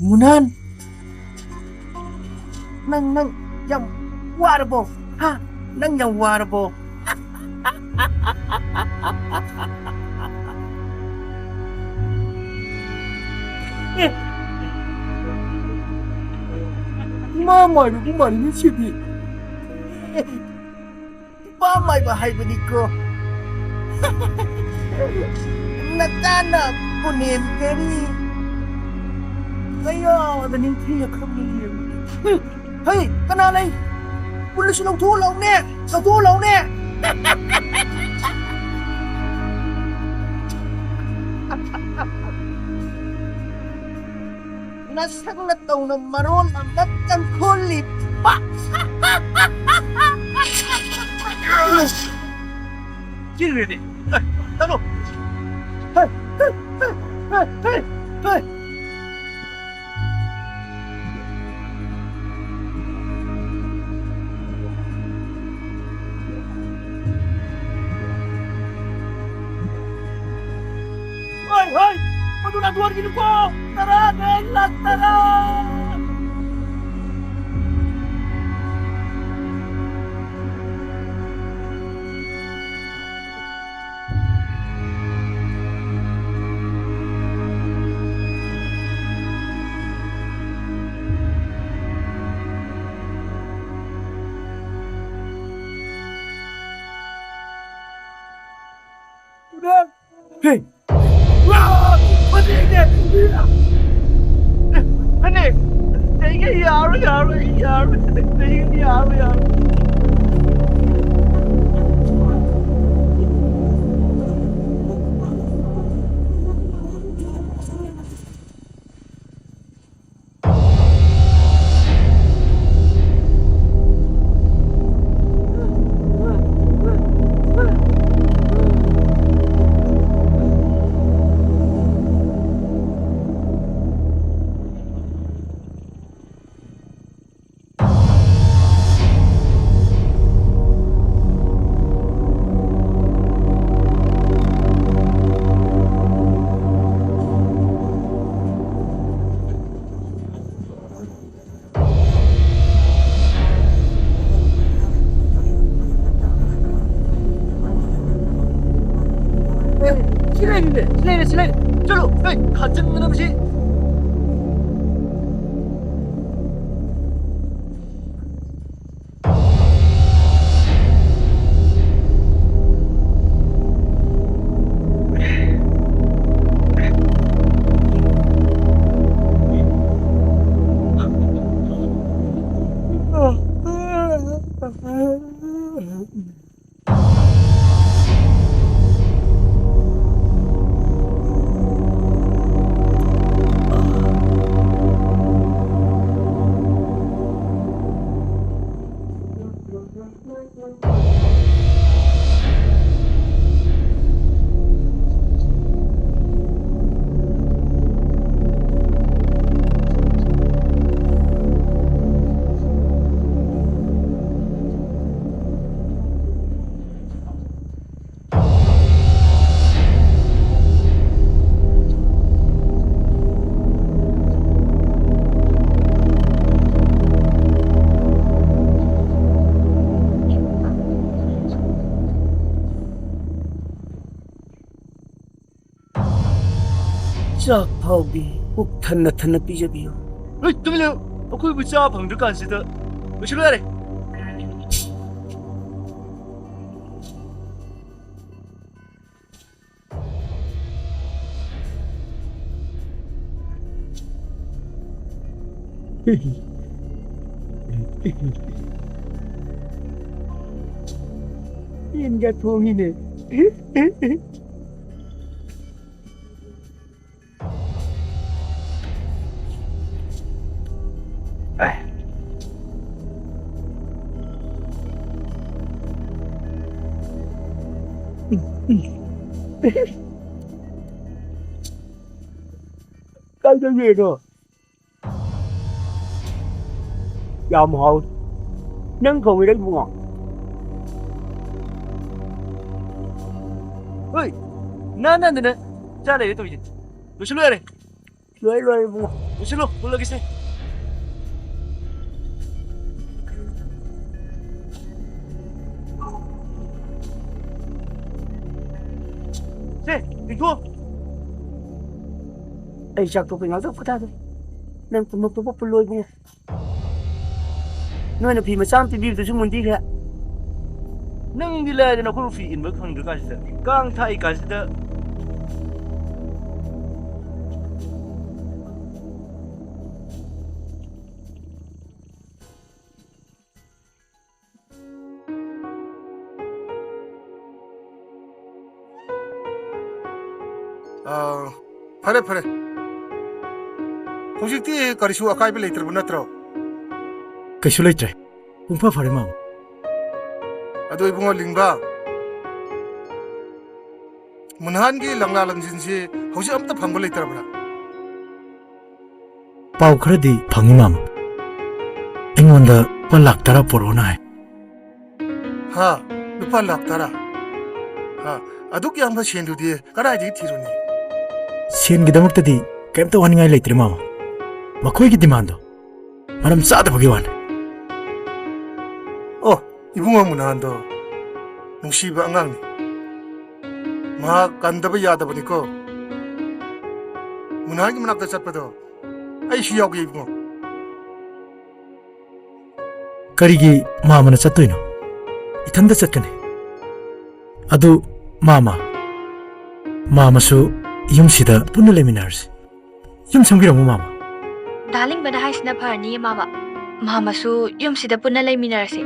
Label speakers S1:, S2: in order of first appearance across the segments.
S1: Munan nang yang warbo ha nang yang warbo mamay kumari sidi mamay bahay ba ko natana punim keri kaya daning tiyak kami hey kananay pulis ng tulaw ne sa tulaw ne nasang nataw na maron ang natang kulit pa sino yun eh talo hey hey hey hey hey Hoy! Madunatuan gino ko! Tara! Nelat! Tara! Udah! Hey! Hani, dege yavru dege yavru. 짝 파우비 꼭 탄나 삐져비요.
S2: 어이, 뜸이래요. 거기 붙자 방들 간시다. 어시로 야래.
S1: 인가 통이네. Cái gì rồi? Dòm hộ nâng cùng đi đến buồn ngọt.
S2: 어이, 나는 자래 또 이제. 어시로 야래.
S1: Lưới buồn ngọt.
S2: 어시로 올라가세. 네, 이거.
S1: Ê chắc tôi phải nói rất phức tạp thôi. Nâng tụi một tôi bốc lôi buồn ngọt. Nói là vì mà sao thì biết tôi xuống muốn đi kìa.
S2: nang dila na ko fi in khang du kansi kang thai kansi da
S3: फरे फरे हौजिक्ति करिसु अकाइबे लेत्रबो नत्रो
S4: कैसु लेत्रे उंफा फरे माम
S3: अदो इबुंगो लिंबा मुनहानगी लंगला लंजिनसि हौजि अमता फंगबो लेत्रबरा
S4: पाउ खरदि फंगि माम एंगोंदा पन लाख तरा पोरोना है
S3: हा लुपा लाख तरा हा अदुक यामबा सेंदुदि कराइदि थिरुनि
S4: सेनगिदमक्तदि कैमता वानिंगाय लेत्रे माम मखोइगी डिमांडो मरम चादबगी वान
S3: ओ इबुंगो मुनहानदो नुसिबा अंगांनि मा कंदबा यादबनिको मुनहानगी मनाक्ता चटपदो आइसु यावगे इबुंगो
S4: करिगी मामना चत्तोइनो इथंदा चटकने अदु मामा मामासु ꯌꯨꯝꯁꯤꯗ ꯄꯨꯟꯅ ꯂꯩꯃꯤꯟꯅꯔꯁꯤ ꯌꯨꯝ ꯁꯪꯕꯤꯔꯝꯃꯨ ꯃꯥꯃꯥ
S5: ꯗꯥꯔꯂꯤꯡ ꯕꯗ ꯍꯥꯏꯁꯤꯅ ꯐꯔꯅꯤ ꯃꯥꯃꯥ ꯃꯥꯃꯥꯁꯨ ꯌꯨꯝꯁꯤꯗ ꯄꯨꯟꯅ ꯂꯩꯃꯤꯟꯅꯔꯁꯤ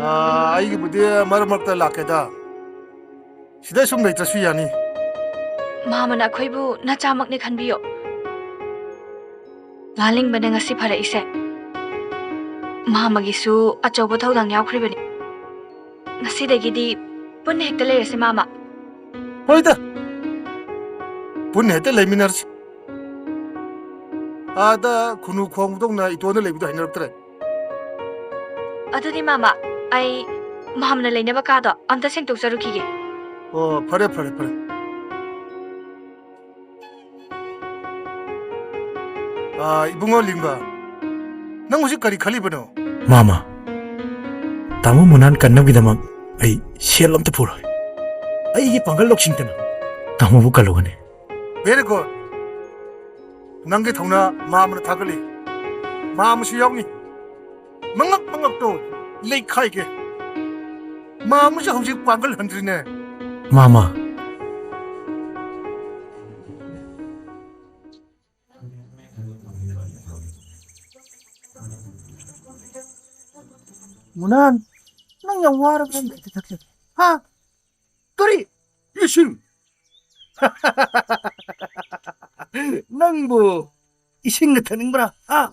S3: ꯑꯩꯒꯤꯕꯨꯗꯤ ꯃꯔꯛ ꯃꯔꯛꯇ ꯂꯥꯛꯀꯦꯗ ꯁꯤꯗ ꯁꯨꯝ ꯂꯩꯇ꯭ꯔꯁꯨ ꯌꯥꯅꯤ
S5: ꯃꯥꯃꯥꯅ ꯑꯩꯈꯣꯏꯕꯨ ꯅꯆꯥꯃꯛꯅꯤ ꯈꯟꯕꯤꯌꯣ ꯗꯥꯔꯂꯤꯡ ꯕꯗ ꯉꯁꯤ ꯐꯔꯛꯏꯁꯦ ꯃꯥꯃꯥꯒꯤꯁꯨ ꯑꯆꯧꯕ ꯊꯧꯗꯥꯡ ꯌꯥꯎꯈ꯭ꯔꯤꯕꯅꯤ ꯉꯁꯤꯗꯒꯤꯗꯤ ꯄꯨꯟꯅ ꯍꯦꯛꯇ ꯂꯩꯔꯁꯤ ꯃꯥꯃꯥ
S3: ꯍꯣꯏꯗ पुन हेते लेमिनर्स आदा खुनु खोंगदोंना इतोना लेबिदो हाइनरक्तरे
S5: अदुदि मामा आई मामना लेनेबा कादो अम्ता सेंगतोकजरुखिगे
S3: ओ फरे फरे फरे इबुंगो लिंबा नंग हुजि करि खलिबनो
S4: मामा तामो मुनान कन्नबगिदमक आई सेल अम्ता पुरो आइगी पंगल लोकसिंगतना तामो बु कलोगने
S3: Very good. Nangge thongna maamna thakali. Maamsu yauni. Mangak to lei khai ke. Maamsu hauji pangal handrine.
S4: Mama
S1: Munan, nang yang warang kan tak. Ha? Kari, isin. 낭부 이생 같은 거라 아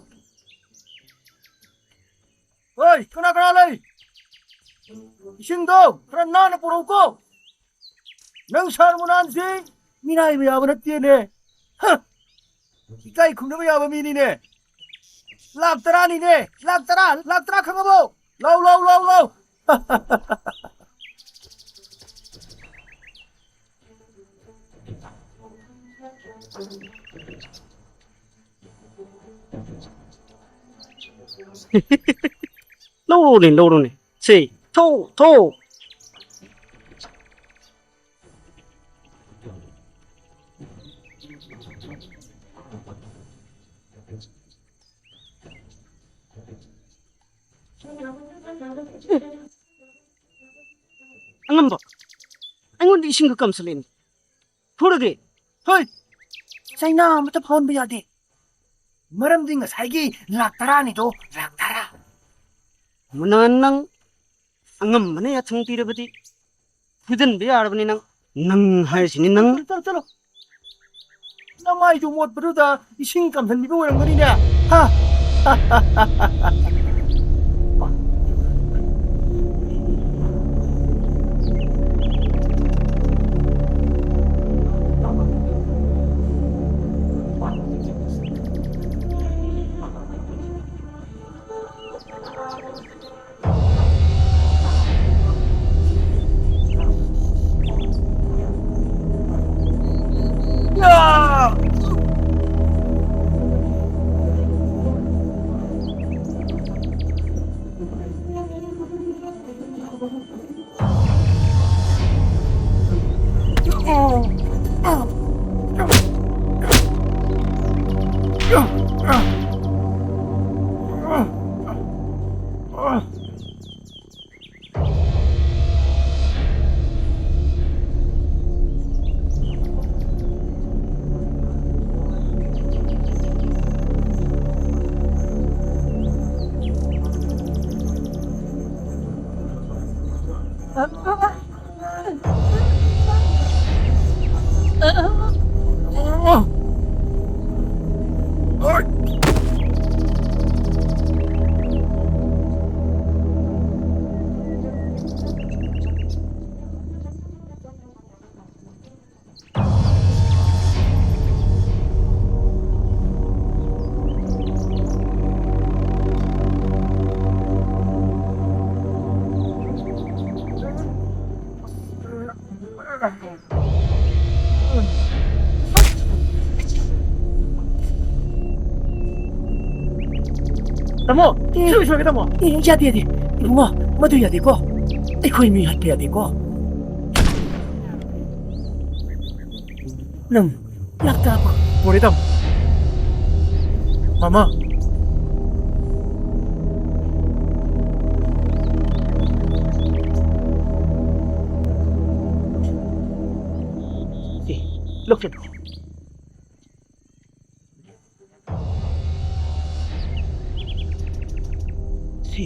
S1: 어이 그나이 이생도 그런 나는 보러고 명사는 안지 미나이 야버나 뛰네 하 이까이 궁금해 야버 미니네 락따라니네 락따라 강어보 라우
S6: lâu rồi này xì thô angamba angon ising ka kamsalin thorage
S1: ꯍꯣꯏ ꯆꯩꯅꯥ ꯑꯃꯇ ꯐꯥꯎꯟꯕ ꯌꯥꯗꯦ ꯃꯔꯝꯗꯤ ꯉꯁꯥꯏꯒꯤ ꯂꯥꯛ ꯇꯔꯥꯅꯤꯗꯣ ꯂꯥꯛ ꯇꯔꯥ
S6: munan nang angambane yathang tirabadi fudan be arabani nang hai sini nang
S1: ꯆꯠꯂꯣ ꯆꯠꯂꯣ ꯅꯃꯥꯏꯗꯨ ꯃꯣꯠꯄꯗꯨꯗ ꯏꯁꯤꯡ ꯀꯝꯁꯤꯟꯕꯤꯕ ꯑꯣꯏꯔꯝꯒꯅꯤꯅꯦ ꯍꯥ
S6: tamo shu shu tamo
S1: ꯌꯥꯗꯦ ꯌꯥꯗꯦ ꯏꯕꯨꯡꯉꯣ ꯃꯗꯨ ꯌꯥꯗꯦꯀꯣ ꯑꯩꯈꯣꯏ ꯃꯤ ꯍꯥꯠꯄ ꯌꯥꯗꯦꯀꯣ ꯅꯪ ꯂꯥꯛꯇꯥꯕ
S4: 모래담 마마
S1: ꯂꯧꯁꯤꯟ ꯁꯤ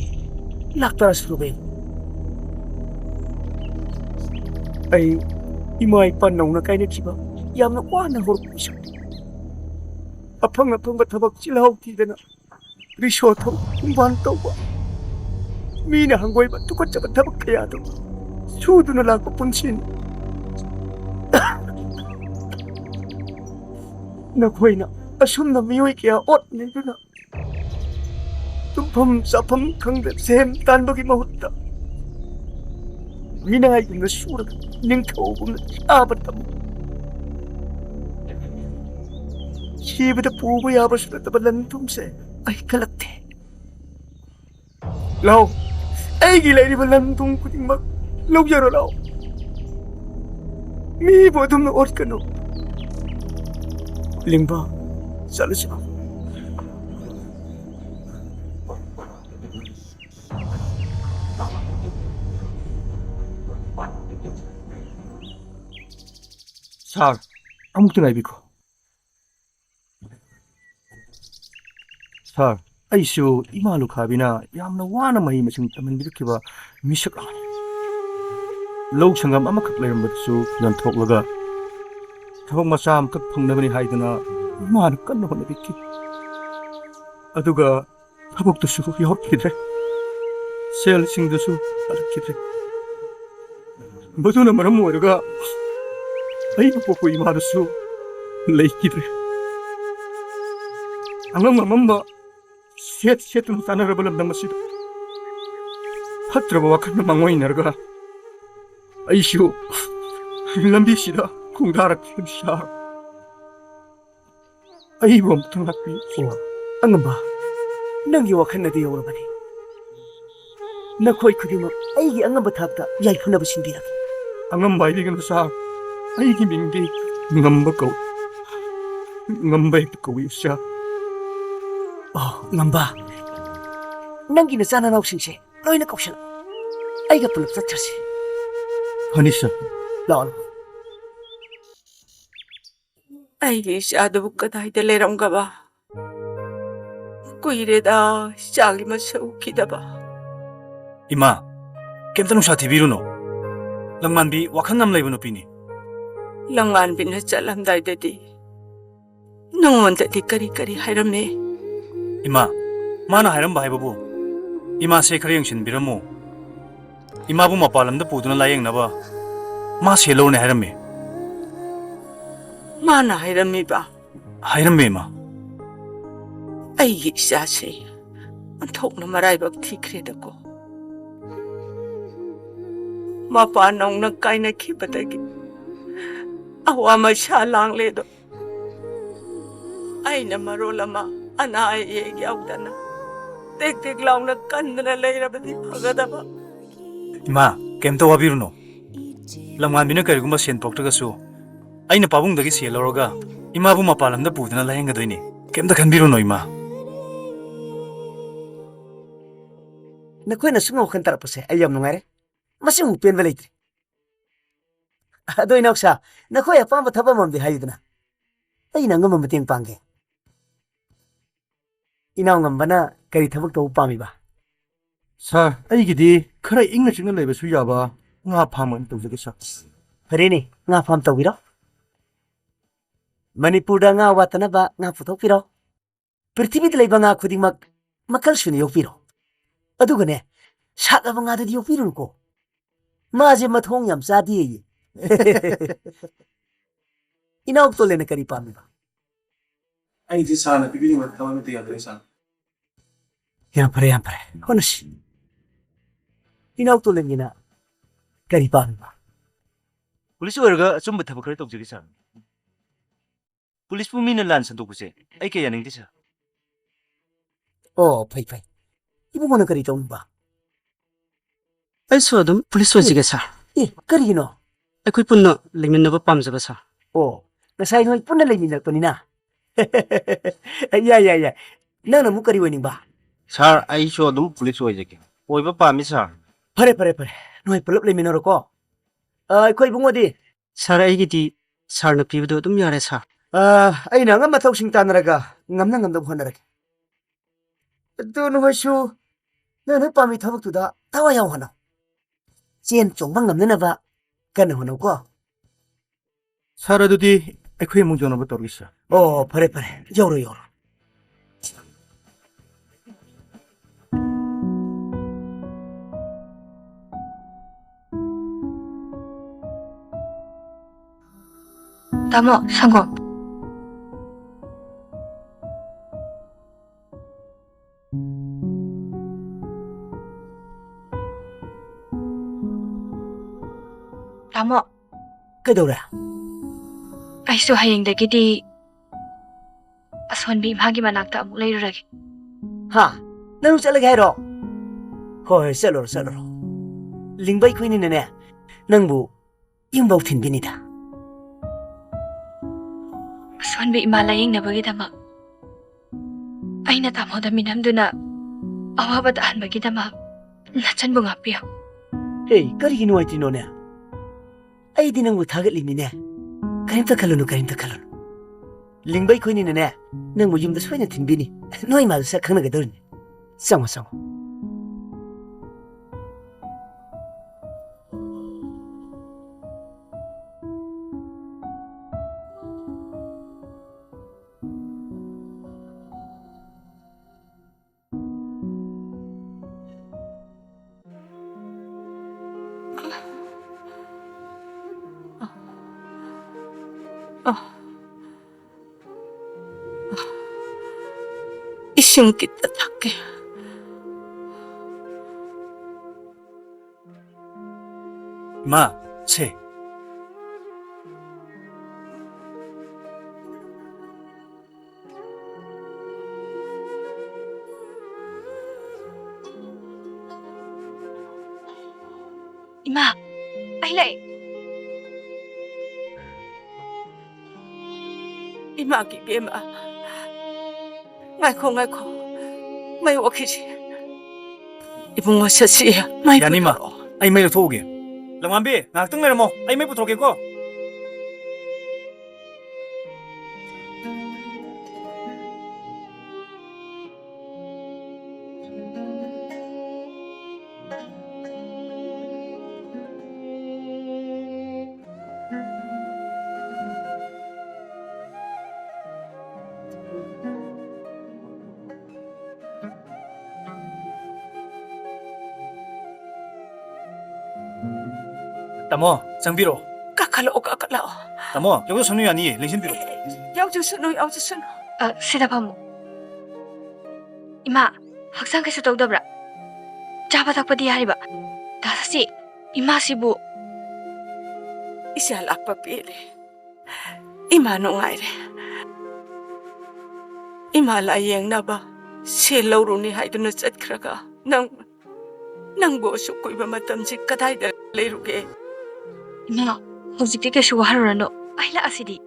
S1: ꯂꯥꯛꯇꯥꯔ ꯁꯨꯔꯨꯕꯦꯟ ꯑꯩ ꯏꯃꯥ ꯏꯄꯥ ꯅꯧꯅ ꯀꯥꯏꯅꯈꯤꯕ ꯌꯥꯝꯅ ꯋꯥꯅ ꯍꯧꯔꯛꯄ ꯃꯤꯁꯛꯅꯤ ꯑꯐꯪ ꯑꯐꯪꯕ ꯊꯕꯛ ꯆꯤꯜꯍꯥꯎ ꯊꯤꯗꯅ ꯔꯤꯁꯣ ꯊꯧ ꯈꯣꯡꯕꯥꯟ ꯇꯧꯕ ꯃꯤꯅ ꯍꯪꯒꯣꯏꯕ ꯇꯨꯀꯠꯆꯕ ꯊꯕꯛ ꯀꯌꯥꯗꯨ ꯁꯨꯗꯨꯅ ꯂꯥꯛꯄ ꯄꯨꯟꯁꯤꯅꯤ ꯅꯈꯣꯏꯅ ꯑꯁꯨꯝꯅ ꯃꯤꯑꯣꯏ ꯀꯌꯥ ꯑꯣꯠꯅꯩꯗꯨꯅ ꯇꯨꯝꯐꯝ ꯆꯥꯐꯝ ꯈꯪꯗ ꯁꯦꯝ ꯇꯥꯟꯕꯒꯤ ꯃꯍꯨꯠꯇ ꯃꯤꯅꯥꯏꯒꯨꯝꯅ ꯁꯨꯔꯒ ꯅꯤꯡꯊꯧꯒꯨꯝꯅ ꯆꯥꯕ ꯇꯝꯃꯨ ꯁꯤꯕꯗ ꯄꯨꯕ ꯌꯥꯕꯁꯨ ꯅꯠꯇꯕ ꯂꯟ ꯊꯨꯝꯁꯦ ꯑꯩ ꯀꯜꯂꯛꯇꯦ ꯂꯥꯎ ꯑꯩꯒꯤ ꯂꯩꯔꯤꯕ ꯂꯟ ꯊꯨꯝ ꯈꯨꯗꯤꯡꯃꯛ ꯂꯧꯖꯔꯣ ꯂꯥꯎ ꯃꯤꯕꯨ ꯑꯗꯨꯝꯅ ꯑꯣꯠꯀꯅꯨ ꯂꯤꯡꯕ ꯆꯠꯂꯁꯤ
S2: ꯁꯥꯔ ꯑꯃꯨꯛꯇ ꯉꯥꯏꯕꯤꯈꯣ ꯁꯥꯔ ꯑꯩꯁꯨ ꯏꯃꯥ ꯂꯨꯈꯥꯕꯤꯅ ꯌꯥꯝꯅ ꯋꯥꯅ ꯃꯍꯩ ꯃꯁꯤꯡ ꯇꯝꯍꯟꯕꯤꯔꯛꯈꯤꯕ ꯃꯤꯁꯛ ꯑꯃꯅꯤ ꯂꯧ ꯁꯪꯒꯝ ꯑꯃꯈꯛ ꯂꯩꯔꯝꯕꯗꯨꯁꯨ ꯌꯣꯟꯊꯣꯛꯂꯒ ꯊꯕꯛ ꯃꯆꯥ ꯑꯃꯈꯛ ꯐꯪꯅꯕꯅꯤ ꯍꯥꯏꯗꯨꯅ 이마는 끝나고 내비키 아두가 하복도수 여기래 셀싱도수 알키래 모두는 말은 뭐르가 아이고 보고 이마도수 레이키래 앙망맘마 셋셋 사나를 벌름당 것이다 핫들어봐 와칸나 망고이나르가 아이쇼 람비시다 공다락kim샤 ꯑꯩꯕꯨ ꯑꯃꯨꯛꯇꯪ ꯂꯥꯛꯄꯤꯌꯨ
S1: ꯑꯉꯝꯕ ꯅꯪꯒꯤ ꯋꯥꯈꯜꯅꯗꯤ ꯌꯧꯔꯕꯅꯤ ꯅꯈꯣꯏ ꯈꯨꯗꯤꯡꯃꯛ ꯑꯩꯒꯤ ꯑꯉꯝꯕ ꯊꯥꯛꯇ ꯌꯥꯏꯐꯅꯕ ꯁꯤꯟꯕꯤꯔꯒꯦ
S2: ꯑꯉꯝꯕ ꯍꯥꯏꯕꯤꯒꯅꯨ ꯁꯥꯔ ꯑꯩꯒꯤ ꯃꯤꯡꯗꯤ ꯉꯝꯕ ꯀꯧꯏ ꯉꯝꯕ ꯍꯦꯛꯇ ꯀꯧꯏ ꯁꯥꯔ
S1: ꯉꯝꯕ ꯅꯪꯒꯤ ꯅꯆꯥꯅꯅꯥꯎꯁꯤꯡꯁꯦ ꯂꯣꯏꯅ ꯀꯧꯁꯜꯂꯛꯑꯣ ꯑꯩꯒ ꯄꯨꯂꯞ ꯆꯠꯈ꯭ꯔꯁꯤ
S2: ꯐꯅꯤ ꯁꯥꯔ
S1: ꯂꯥꯛꯑꯣ
S7: ꯑꯩꯒꯤ ꯏꯆꯥꯗꯨꯕꯨ ꯀꯗꯥꯏꯗ ꯂꯩꯔꯝꯒꯕ ꯀꯨꯏꯔꯦꯗ ꯏꯆꯥꯒꯤ ꯃꯁꯛ ꯎꯈꯤꯗꯕ
S4: 이마, ꯀꯩꯝꯇ ꯅꯨꯡꯁꯥ ꯊꯤꯕꯤꯔꯨꯅꯨ. ꯂꯪꯃꯥꯟꯕꯤ ꯋꯥꯈꯜ ꯌꯥꯝ ꯂꯩꯕ ꯅꯨꯄꯤꯅꯤ.
S7: ꯂꯪꯉꯥꯟꯕꯤꯅ ꯆꯠꯂꯝꯗꯥꯏꯗꯗꯤ ꯅꯉꯣꯟꯗꯗꯤ ꯀꯔꯤ ꯀꯔꯤ ꯍꯥꯏꯔꯝꯃꯦ
S4: 이마, 마나 하이럼바 하이버부. 이마세 खरे यंगसिनबिरमो. 이마부 마팔람다 पुदुना लायेंगनाबा. 마 셀로네 하이럼메.
S7: ꯃꯥꯅ ꯍꯥꯏꯔꯝꯃꯤꯕ
S4: 하이럼메 이마.
S7: ꯑꯩꯒꯤ ꯏꯆꯥꯁꯦ ꯑꯣꯟꯊꯣꯛꯅ ꯃꯔꯥꯏꯕꯛ ꯊꯤꯈ꯭ꯔꯦꯗꯀꯣ ꯃꯄꯥ ꯅꯧꯅ ꯀꯥꯏꯅꯈꯤꯕꯗꯒꯤ ꯑꯋꯥ ꯃꯩꯁꯥ ꯂꯥꯡꯂꯦꯗꯣ ꯑꯩꯅ ꯃꯔꯣꯜ ꯑꯃ ꯑꯅꯥ ꯑꯌꯦꯛ ꯌꯥꯎꯗꯅ ꯇꯦꯛ ꯇꯦꯛ ꯂꯥꯎꯅ ꯀꯟꯗꯅ ꯂꯩꯔꯕꯗꯤ ꯐꯒꯗꯕ
S4: 이마, ꯀꯩꯝꯇ 와비루노. ꯂꯪꯃꯥꯟꯕꯤꯅ ꯀꯔꯤꯒꯨꯝꯕ ꯁꯦꯟ ꯄꯣꯛꯇ꯭ꯔꯒꯁꯨ ꯑꯩꯅ ꯄꯥꯕꯨꯡꯗꯒꯤ ꯁꯦꯜ ꯂꯧꯔꯒ 이마ꯕꯨ ꯃꯄꯥꯟꯂꯝꯗ ꯄꯨꯗꯨꯅ ꯂꯥꯌꯦꯡꯒꯗꯣꯏꯅꯤ. ꯀꯩꯝꯇ ꯈꯟꯕꯤꯔꯨꯅꯣ 이마.
S1: ꯅꯈꯣꯏꯅ ꯁꯨꯝ ꯋꯥꯈꯜ ꯇꯥꯔꯛꯄꯁꯦ ꯑꯩ ꯌꯥꯝ ꯅꯨꯡꯉꯥꯏꯔꯦ ꯃꯁꯤꯃꯨꯛ ꯄꯦꯟꯕ ꯂꯩꯇ꯭ꯔꯤ ꯑꯗꯣ ꯏꯅꯥꯎꯁꯥ ꯅꯈꯣꯏ ꯑꯄꯥꯝꯕ ꯊꯕꯛ ꯑꯃꯗꯤ ꯍꯥꯏꯌꯨꯗꯅ ꯑꯩꯅ ꯑꯉꯝꯕ ꯃꯇꯦꯡ ꯄꯥꯡꯒꯦ ꯏꯅꯥꯎ ꯉꯝꯕꯅ ꯀꯔꯤ ꯊꯕꯛ ꯇꯧꯕ ꯄꯥꯝꯃꯤꯕ
S2: ꯁꯥꯔ ꯑꯩꯒꯤꯗꯤ ꯈꯔ ꯏꯪꯅ ꯆꯤꯛꯅ ꯂꯩꯕꯁꯨ ꯌꯥꯕ ꯉꯥ ꯐꯥꯝ ꯑꯣꯏꯅ ꯇꯧꯖꯒꯦ ꯁꯥꯔ
S1: ꯐꯔꯦꯅꯦ ꯉꯥ ꯐꯥꯝ ꯇꯧꯕꯤꯔꯣ ꯃꯅꯤꯄꯨꯔꯗ ꯉꯥ ꯋꯥꯠꯇꯅꯕ ꯉꯥ ꯄꯨꯊꯣꯛꯄꯤꯔꯣ ꯄ꯭ꯔꯤꯊꯤꯕꯤꯗ ꯂꯩꯕ ꯉꯥ ꯈꯨꯗꯤꯡꯃꯛ ꯃꯈꯜ ꯁꯨꯅ ꯌꯣꯛꯄꯤꯔꯣ ꯑꯗꯨꯒꯅꯦ ꯁꯥꯠꯂꯕ ꯉꯥꯗꯗꯤ ꯌꯣꯛꯄꯤꯔꯨꯅꯨꯀꯣ ꯃꯥꯁꯦ ꯃꯊꯣꯡ ꯌꯥꯝ ꯆꯥꯗꯦꯌꯦ ꯏꯅꯥꯎ ꯇꯣꯂꯦꯅ ꯀꯔꯤ ꯄꯥꯝꯃꯤꯕ
S2: ꯑꯩꯗꯤ ꯁꯥꯔꯅ ꯄꯤꯕꯤꯅꯤꯡꯕ ꯊꯕꯛ ꯑꯃꯠꯇ ꯌꯥꯗ꯭ꯔꯦ ꯁꯥꯔ
S1: ꯌꯥꯝ ꯐꯔꯦ ꯍꯣꯠꯅꯁꯤ ꯏꯅꯥꯎ ꯇꯣꯂꯦꯟꯒꯤꯅ ꯀꯔꯤ ꯄꯥꯝꯃꯤꯕ
S8: ꯄꯨꯂꯤꯁ ꯑꯣꯏꯔꯒ ꯑꯆꯨꯝꯕ ꯊꯕꯛ ꯈꯔ ꯇꯧꯖꯒꯦ ꯁꯥꯔ ꯄꯨꯂꯤꯁꯄꯨ ꯃꯤꯅ ꯂꯥꯟ ꯁꯟꯗꯣꯛꯄꯁꯦ ꯑꯩ ꯀꯌꯥ ꯌꯥꯅꯤꯡꯗꯦ ꯁꯥꯔ
S1: ꯑꯣ ꯐꯩ ꯏꯕꯨꯡꯉꯣꯅ ꯀꯔꯤ ꯇꯧꯅꯤꯡꯕ
S6: ꯑꯩꯁꯨ ꯑꯗꯨꯝ ꯄꯨꯂꯤꯁ ꯑꯣꯏꯖꯒꯦ ꯁꯥꯔ
S1: ꯑꯦ ꯀꯔꯤꯒꯤꯅꯣ
S6: ꯑꯩꯈꯣꯏ ꯄꯨꯟꯅ ꯂꯩꯃꯤꯟꯅꯕ ꯄꯥꯝꯖꯕ ꯁꯥꯔ
S1: ꯑꯣ ꯉꯁꯥꯏ ꯅꯣꯏ ꯄꯨꯟꯅ ꯂꯩꯃꯤꯟꯅꯔꯛꯄꯅꯤꯅ ꯌꯥꯏ ꯅꯪꯅ ꯑꯃꯨꯛ ꯀꯔꯤ ꯑꯣꯏꯅꯤꯡꯕ
S8: ꯁꯥꯔ ꯑꯩꯁꯨ ꯑꯗꯨꯝ ꯄꯨꯂꯤꯁ ꯑꯣꯏꯖꯒꯦ ꯑꯣꯏꯕ ꯄꯥꯝꯃꯤ ꯁꯥꯔ
S1: ꯐꯔꯦ ꯅꯣꯏ ꯄꯨꯂꯞ ꯂꯩꯃꯤꯟꯅꯔꯣꯀꯣ ꯑꯩꯈꯣꯏ ꯏꯕꯨꯡꯉꯣꯗꯤ
S6: ꯁꯥꯔ ꯑꯩꯒꯤꯗꯤ ꯁꯥꯔꯅ ꯄꯤꯕꯗꯣ ꯑꯗꯨꯝ ꯌꯥꯔꯦ ꯁꯥꯔ
S1: ꯑꯩꯅ ꯑꯉꯝ ꯃꯊꯧꯁꯤꯡ ꯇꯥꯟꯅꯔꯒ ꯉꯝꯅꯕ ꯍꯣꯠꯅꯔꯒꯦ ꯑꯗꯨ ꯅꯈꯣꯏꯁꯨ ꯅꯪꯅ ꯄꯥꯝꯃꯤ ꯊꯕꯛꯇꯨꯗ ꯊꯋꯥꯏ ꯌꯥꯎ ꯍꯣꯠꯅꯧ ꯆꯦꯟ ꯆꯣꯡꯕ ꯉꯝꯅꯅꯕ ꯀꯟꯅ ꯍꯣꯠꯅꯧꯀꯣ
S2: ꯁꯥꯔ ꯑꯗꯨꯗꯤ ꯑꯩꯈꯣꯏ ꯑꯃꯨꯛ ꯌꯧꯅꯕ ꯇꯧꯔꯒꯦ ꯁꯥꯔ
S1: ꯑꯣ ꯐꯔꯦ ꯌꯧꯔꯣ
S5: ꯇꯥꯃꯣ ꯁꯪꯒꯣꯝ ꯇꯥꯃꯣ
S1: ꯀꯩꯗꯧꯔꯦ
S5: ꯑꯩꯁꯨ ꯍꯌꯦꯡꯗꯒꯤꯗꯤ ꯑꯁꯣꯟꯕꯤ ꯏꯃꯥꯒꯤ ꯃꯅꯥꯛꯇ ꯑꯃꯨꯛ ꯂꯩꯔꯨꯔꯒꯦ
S1: ꯍꯥ ꯅꯪ ꯆꯠꯂꯒꯦ ꯍꯥꯏꯔꯣ ꯍꯣꯏ ꯆꯠꯂꯨꯔꯣ ꯂꯤꯡꯕ ꯑꯩꯈꯣꯏꯅꯤꯅꯅꯦ ꯅꯪꯕꯨ ꯌꯨꯝꯐꯥꯎ ꯊꯤꯟꯕꯤꯅꯤꯗ
S5: ꯑꯁꯣꯟꯕꯤ ꯏꯃꯥ ꯂꯥꯌꯦꯡꯅꯕꯒꯤꯗꯃꯛ ꯑꯩꯅ ꯇꯥꯃꯣꯗ ꯃꯤꯅꯝꯗꯨꯅ ꯑꯋꯥꯕ ꯇꯥꯍꯟꯕꯒꯤꯗꯃꯛ ꯅꯆꯟꯕꯨ ꯉꯥꯛꯄꯤꯌꯨ
S1: ꯍꯦ ꯀꯔꯤꯒꯤ ꯅꯨꯡꯉꯥꯏꯇ꯭ꯔꯤꯅꯣꯅꯦ ꯑꯩꯗꯤ ꯅꯪꯕꯨ ꯊꯥꯒꯠꯂꯤꯃꯤꯅꯦ ꯀꯔꯤꯝꯇ ꯈꯜꯂꯨꯅꯨ ꯂꯤꯡꯕ ꯑꯩꯈꯣꯏꯅꯤꯅꯅꯦ ꯅꯪꯕꯨ ꯌꯨꯝꯗ ꯁꯣꯏꯅ ꯊꯤꯟꯕꯤꯅꯤ ꯅꯣꯏ ꯏꯃꯥꯗꯨ ꯁꯛ ꯈꯪꯅꯒꯗꯧꯔꯤꯅꯤ ꯆꯪꯉꯣ
S7: 이심 기다 닦게
S4: 이마, 세.
S5: 이마, 아이래.
S7: 이마기 비마 ngaiko may wakisi ibung wasasiya may
S4: Yani, Ma.
S7: putaro
S4: ꯑꯩ ꯃꯩ ꯂꯧꯊꯣꯛꯎꯒꯦ ꯂꯝꯉꯥꯟꯕꯤ ꯉꯥꯏꯍꯥꯛꯇꯪ ꯂꯩꯔꯝꯃꯣ ꯑꯩ ꯃꯩ ꯄꯨꯊꯣꯛꯀꯦꯀꯣ ꯇꯥꯃꯣ ꯆꯪꯕꯤꯔꯣ
S7: ꯀꯥꯈꯠꯂꯛꯑꯣ ꯀꯥꯈꯠꯂꯛꯑꯣ
S4: ꯇꯥꯃꯣ 여기서 손이 아니에요 랭신비로
S7: ꯌꯥꯎꯖꯁꯅꯨ ꯌꯥꯎꯖꯁꯅꯨ
S5: ꯁꯤꯗ ꯐꯝꯃꯨ 이마 학상 그래서 떠오더브라 짜바 닥바디 하리바 다사씨 이마시부
S7: 이제 알아빠 삐래 이마 농아이래 이마 라이앵나봐 셀러우로니 하이드나 쯧크라가 낭보 숙고이바 마땀지 까다이다 레이루게
S5: 이마 hꯧꯖꯤꯛꯇꯤ ꯀꯩꯁꯨ ꯋꯥꯔꯨꯔꯅꯨ ꯑꯩ ꯂꯥꯛꯑꯁꯤꯗꯤ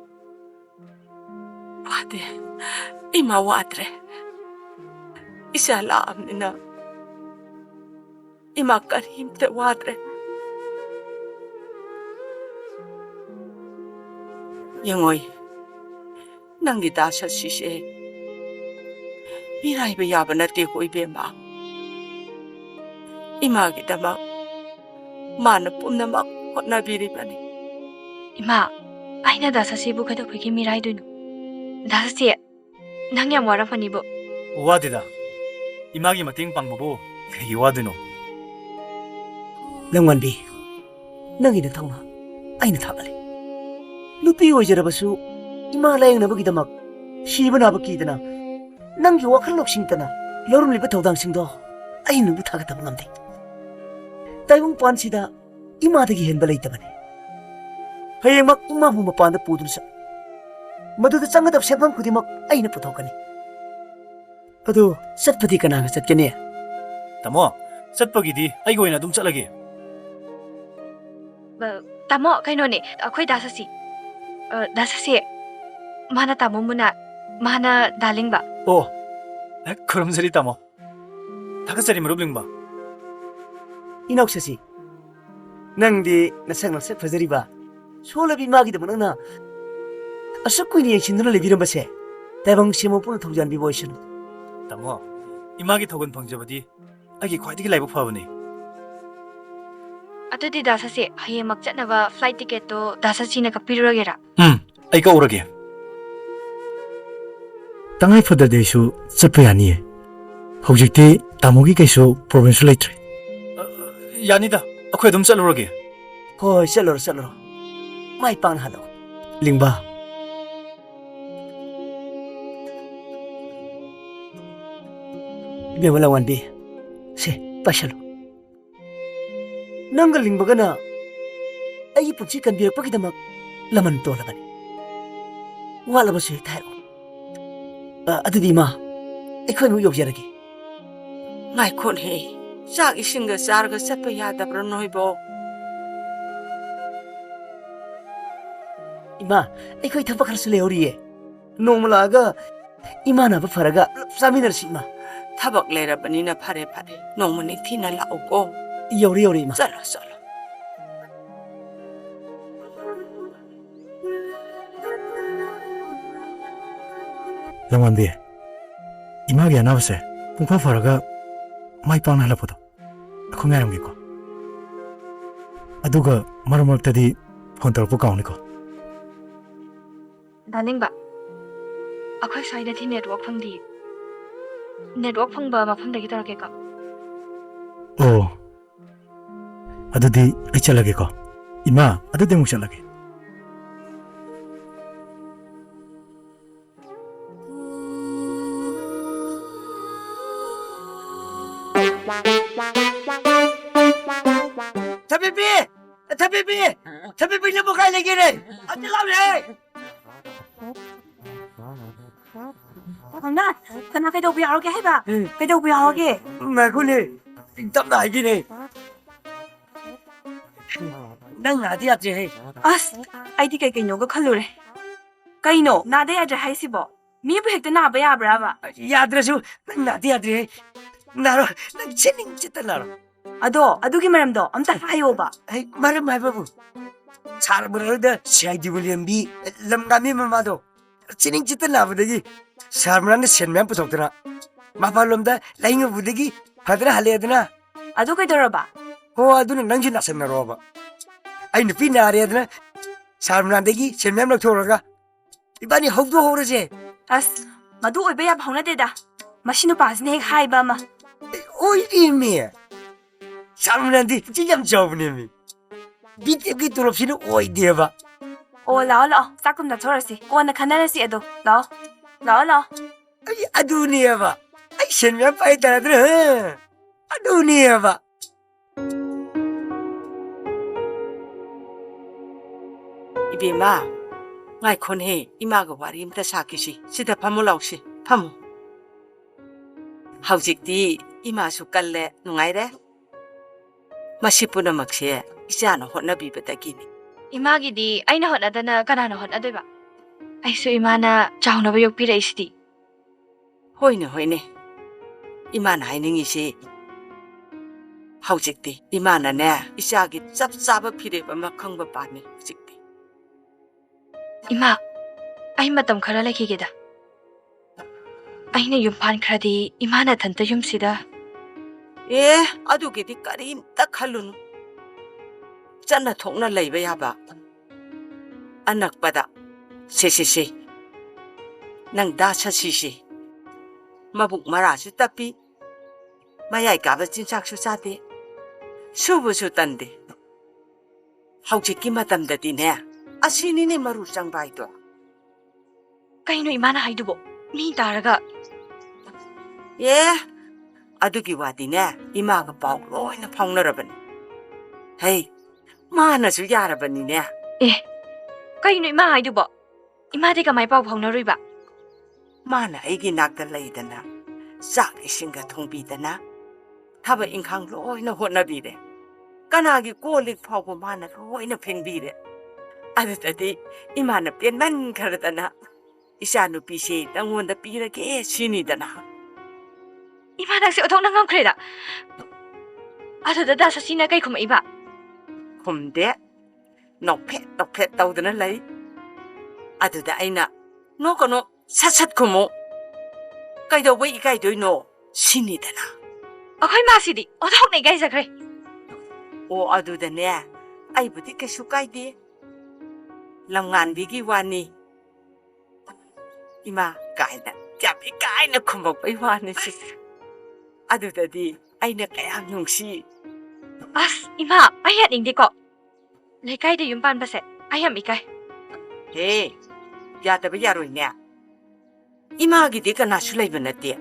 S7: 와대 이마 와드래 이제 알아암니나 이마 까림때 와드래 영어이 낭디 다샤 시시에 미라이베 야바나 떼고 이베마 이마기다마 마나 뽐나마 혼나비리바니
S5: 이마 아이나 다사씨부 그덕하게 미라이도누 다사씨 낭 ꯌꯥꯝ 와라파니부
S4: 와드다 이마기 마팅 방법보 그게 와드노
S1: ꯂꯝꯉꯥꯟꯕꯤ ꯅꯪꯒꯤꯅ ꯊꯧꯅ ꯑꯩꯅ ꯊꯥꯒꯠꯂꯤ ꯅꯨꯄꯤ ꯑꯣꯏꯖꯔꯕꯁꯨ ꯏꯃꯥ ꯂꯥꯌꯦꯡꯅꯕꯒꯤꯗꯃꯛ ꯁꯤꯕ ꯅꯥꯕ ꯀꯤꯗꯅ ꯅꯪꯒꯤ ꯋꯥꯈꯜ ꯂꯧꯁꯤꯡꯇꯅ ꯂꯧꯔꯝꯂꯤꯕ ꯊꯧꯗꯥꯡꯁꯤꯡꯗꯣ ꯑꯩ ꯅꯪꯕꯨ ꯊꯥꯒꯠꯇꯕ ꯉꯝꯗꯦ ꯇꯥꯏꯕꯪꯄꯥꯟꯁꯤꯗ ꯏꯃꯥꯗꯒꯤ ꯍꯦꯟꯕ ꯂꯩꯇꯕꯅꯤ ꯍꯌꯦꯡꯃꯛ ꯏꯃꯥꯕꯨ ꯃꯄꯥꯟꯗ ꯄꯨꯗꯨꯅ ꯆꯠ ꯃꯗꯨꯗ ꯆꯪꯒꯗꯕ ꯁꯦꯟꯐꯝ ꯈꯨꯗꯤꯡꯃꯛ ꯑꯩꯅ ꯄꯨꯊꯣꯛꯀꯅꯤ ꯑꯗꯨ ꯆꯠꯄꯗꯤ ꯀꯅꯥꯒ ꯆꯠꯀꯅꯤ
S4: ꯇꯥꯃꯣ ꯆꯠꯄꯒꯤꯗꯤ ꯑꯩꯒ ꯑꯣꯏꯅ ꯑꯗꯨꯝ ꯆꯠꯂꯒꯦ
S5: ꯇꯥꯃꯣ ꯀꯩꯅꯣꯅꯦ ꯑꯩꯈꯣꯏ ꯗꯥꯁꯥꯁꯤ ꯗꯥꯁꯥꯁꯤ 마나 따모무나 마나 달링바
S4: 오 그럼저리 따모 다가짜리 무릎링바
S1: 이낙사씨 낭디 나상락세 퍼저리바 솔라비 마기도 너나 아석구이니 신들을 레비름바세 대방 시모뿐 통잔 비보이션
S4: 따모 이마기 턱은 방저버디 아기 과이디기 라이브 파보니
S5: 아뚜디 다사시 하예 막 짠나바 플라이트 티켓도 다사시네 깎비르러게라
S4: 아이가 오르게
S9: तंगाई फददेसु चप्पा यानी हौजिकति तामोगी कैसु प्रॉब्लमसु लेट्रे
S4: यानीदा अखोय अदुम चलुरगे
S1: होय चलो माई पान हालो लिंबा बेमला वानबी से पाशलो नंगल लिंबगना अई पुची कनबिरपगिदमक लमन तोलबनी वालबसु थाइरो अदुदी मा अखोय नु योगजरगे
S7: ꯉꯥꯏꯈꯣꯅꯦ ꯆꯥꯛ ꯏꯁꯤꯡꯒ ꯆꯥꯔꯒ ꯆꯠꯄ ꯌꯥꯗꯕ꯭ꯔꯥ ꯅꯣꯏꯕꯣ
S1: इमा अखोय थबक खरसु लेहरिये नोमलागा इमानाबा फरगा चामिनरसि इमा
S7: ꯊꯕꯛ ꯂꯩꯔꯕꯅꯤꯅ ꯐꯔꯦ ꯐꯔꯦ ꯅꯣꯡꯃ ꯅꯤꯡꯊꯤꯅ ꯂꯥꯛꯎꯀꯣ
S1: 여리 이마
S7: ꯆꯠꯂꯣ ꯆꯠꯂꯣ
S9: लमनबी इमागी अनाबसे पुंफा फरगा माई पान हलपदो अखोंगारमगेको अदुगा मरमरतदी फोन तोरपु काउनिको
S5: 달링바 아khoy 사이다티 네트워크 펑디 네트워크 펑바 마famdagi torageka
S9: ओ अदुदी आई चलगेको इमा अदुदे मुक चलगे
S1: थबीबी ने बुखाई लगी रे अब चलाओ रे
S10: 나 그나 그래도 비하게 해봐. 그래도 비하게.
S1: मैं तब ना आएगी नहीं नंग आती आती है
S10: 아스, 아이디 그노가 칼로레. 그이노 나대 아저 하이시보. 미부 핵도 나봐 야브라바.
S1: याद रसु नंग आती है नारो नंग चिनिंग चित्त नारो
S10: 아도 아두기 말함도 암다 하요바.
S1: 아이 말은 해봐부 사람으로다 시아이디블리엄비 람가미 마마도 찌닝 찌든 나보다기 사람한테 센면 부족더라 마팔롬다 라잉어 부대기 하더라 할래야드나
S10: 아도 그더러바.
S1: 아두는 낭신 나섰나로봐 아이 누피 나래야드나 사람한테기 센면 럭토라가 이반이 hov도 호르지
S10: 아스 마도 오이베야 방나데다. 마시노 바스네 핵 하이바마.
S1: 오이리미 사람한테 찌냠 저분이미 비트기 돌없이는 오이디에봐
S10: 오 라올라 싸끔 나 저러시. 오나 카나라시 에도 라오 라올라.
S1: 아이 아두니에봐 아이 센면 빠이따라들어 아두니에봐
S7: 이비마 ngai khon he ima ga wari imta sakisi sida phamu lausi phamu haujik ti ima su kalle nungai re masipuna makse isana hotna bi batagini
S5: 이마기디 아이나 헛나다나 가나나 헛나되바. 아이수 이마나 자우나바 욕비레이시디.
S7: hoine imana hainingi si haujik ti imana ne isagi chap chaba phire ba ma khangba pani hujik ti
S5: 이마, 아이 마땀 카라 레키게다. 아이나 юм판 크라디 이마나 탄타 юм시다.
S7: 예 adugi karim ta khalun channa thokna leiba ya ba anak pada se nang da cha si mabuk mara su tapi mayai ka ba chinchak su chate subu su tande haujiki matam da di ne asini ne maru changbai to
S5: 까이노 이마나 하이두보. 미 따라가.
S7: 예 adugi wadi ne ima ga pau loina phaunarabani hey mana su yarabani ne
S5: 에, 까이노 이마 하이두보. 이마디가 마이바우 파우나루이바.
S7: mana aigi nakda leidana sak isinga thongbidana thaba inkhang loina hotnabire kanagi kolik phawbo mana loina phengbire adutadi imana penman kharadana isanu pise tangonda pirage sinidana
S5: 이마닥시 어통난 감크레다. 아다다다 사시나 까이 코마이바.
S7: khumde nokphet tawdana lei aduda aina nokono sat khumo kaido wei kaidoi no sinidana
S5: 아코이 마시디 어통네 까이자 그래.
S7: o aduda ne ai budi kesu kaide langan bigi wani ima kaina jabi kaina khumok bai wani si adudadi aina kayam nungsi
S5: 아스 이마 아이야 닝디코. 레카이데 юм판 바세. 아이야 미카이.
S7: he yadaba yaroi ne ima gi de kana su laiba nate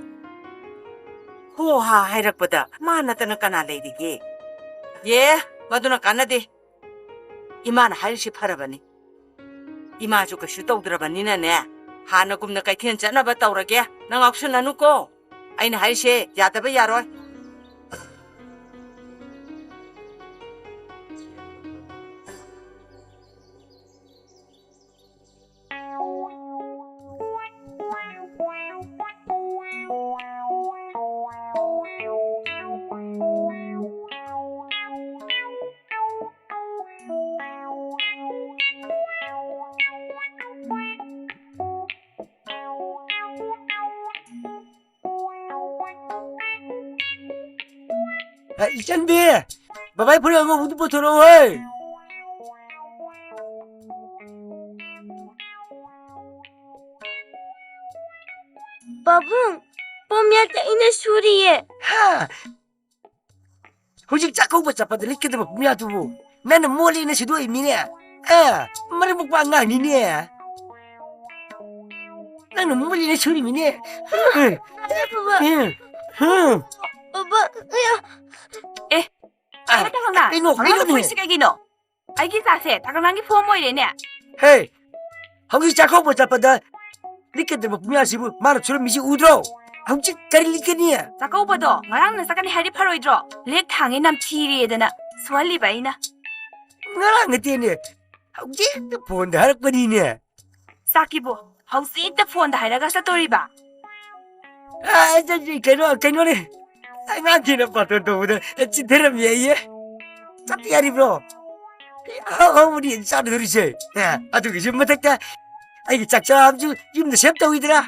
S7: ho ha hairakpada mana tana kana leidige ye maduna kana de ima na hairsi pharabani ima ju ka su tawdrabani na ne hana gumna kai then chana ba tawrage nang action anu ko aina hairse yadaba yaroi
S1: 이짠비 바바이 포리하고 우드보 돌아와
S10: 바붕 봄야자 이네 수리에.
S1: 하 호직 짝고 잡아들 이렇게 되면 미야두부 나는 몰리는 시도 이미네 말을 못 봐가 니네 나는 몰리는 소리미네
S10: 오빠 에 아이가 당나.
S1: 이노 이노
S10: 시가기노. 아이기 사세 다가랑기 포모이래네.
S1: 헤이 호직 짝고 잡아들 이렇게 되면 미야시부 말을 처럼 미시 우드로 호직 자리 리케니야
S10: 자가 오빠도 나랑 사간이 할리 파로이드로 렉 당에 남 티리에드나 스왈리 바이나.
S1: 나랑 그때네 호직 본다 할 거니네
S10: 사키보 하우스 이때 폰다 하이라가 사토리바.
S1: 저기 개노래 ꯑꯉꯥꯡꯒꯤꯅ ꯄꯥꯇꯣꯟ ꯇꯧꯕꯗ ꯆꯤꯟꯊꯔꯝꯃꯤ ꯑꯩꯌꯦ ꯆꯠꯄ ꯌꯥꯔꯤꯕ꯭ꯔꯣ ꯑꯍꯥꯎꯕꯅꯤ ꯆꯥꯗꯣꯔꯤꯁꯦ ꯑꯗꯨꯒꯤꯁꯨ ꯃꯊꯛꯇ ꯑꯩꯒꯤ ꯆꯥꯛꯆꯥꯕꯁꯨ ꯌꯨꯝꯗ ꯁꯦꯞ ꯇꯧꯋꯤꯗꯅ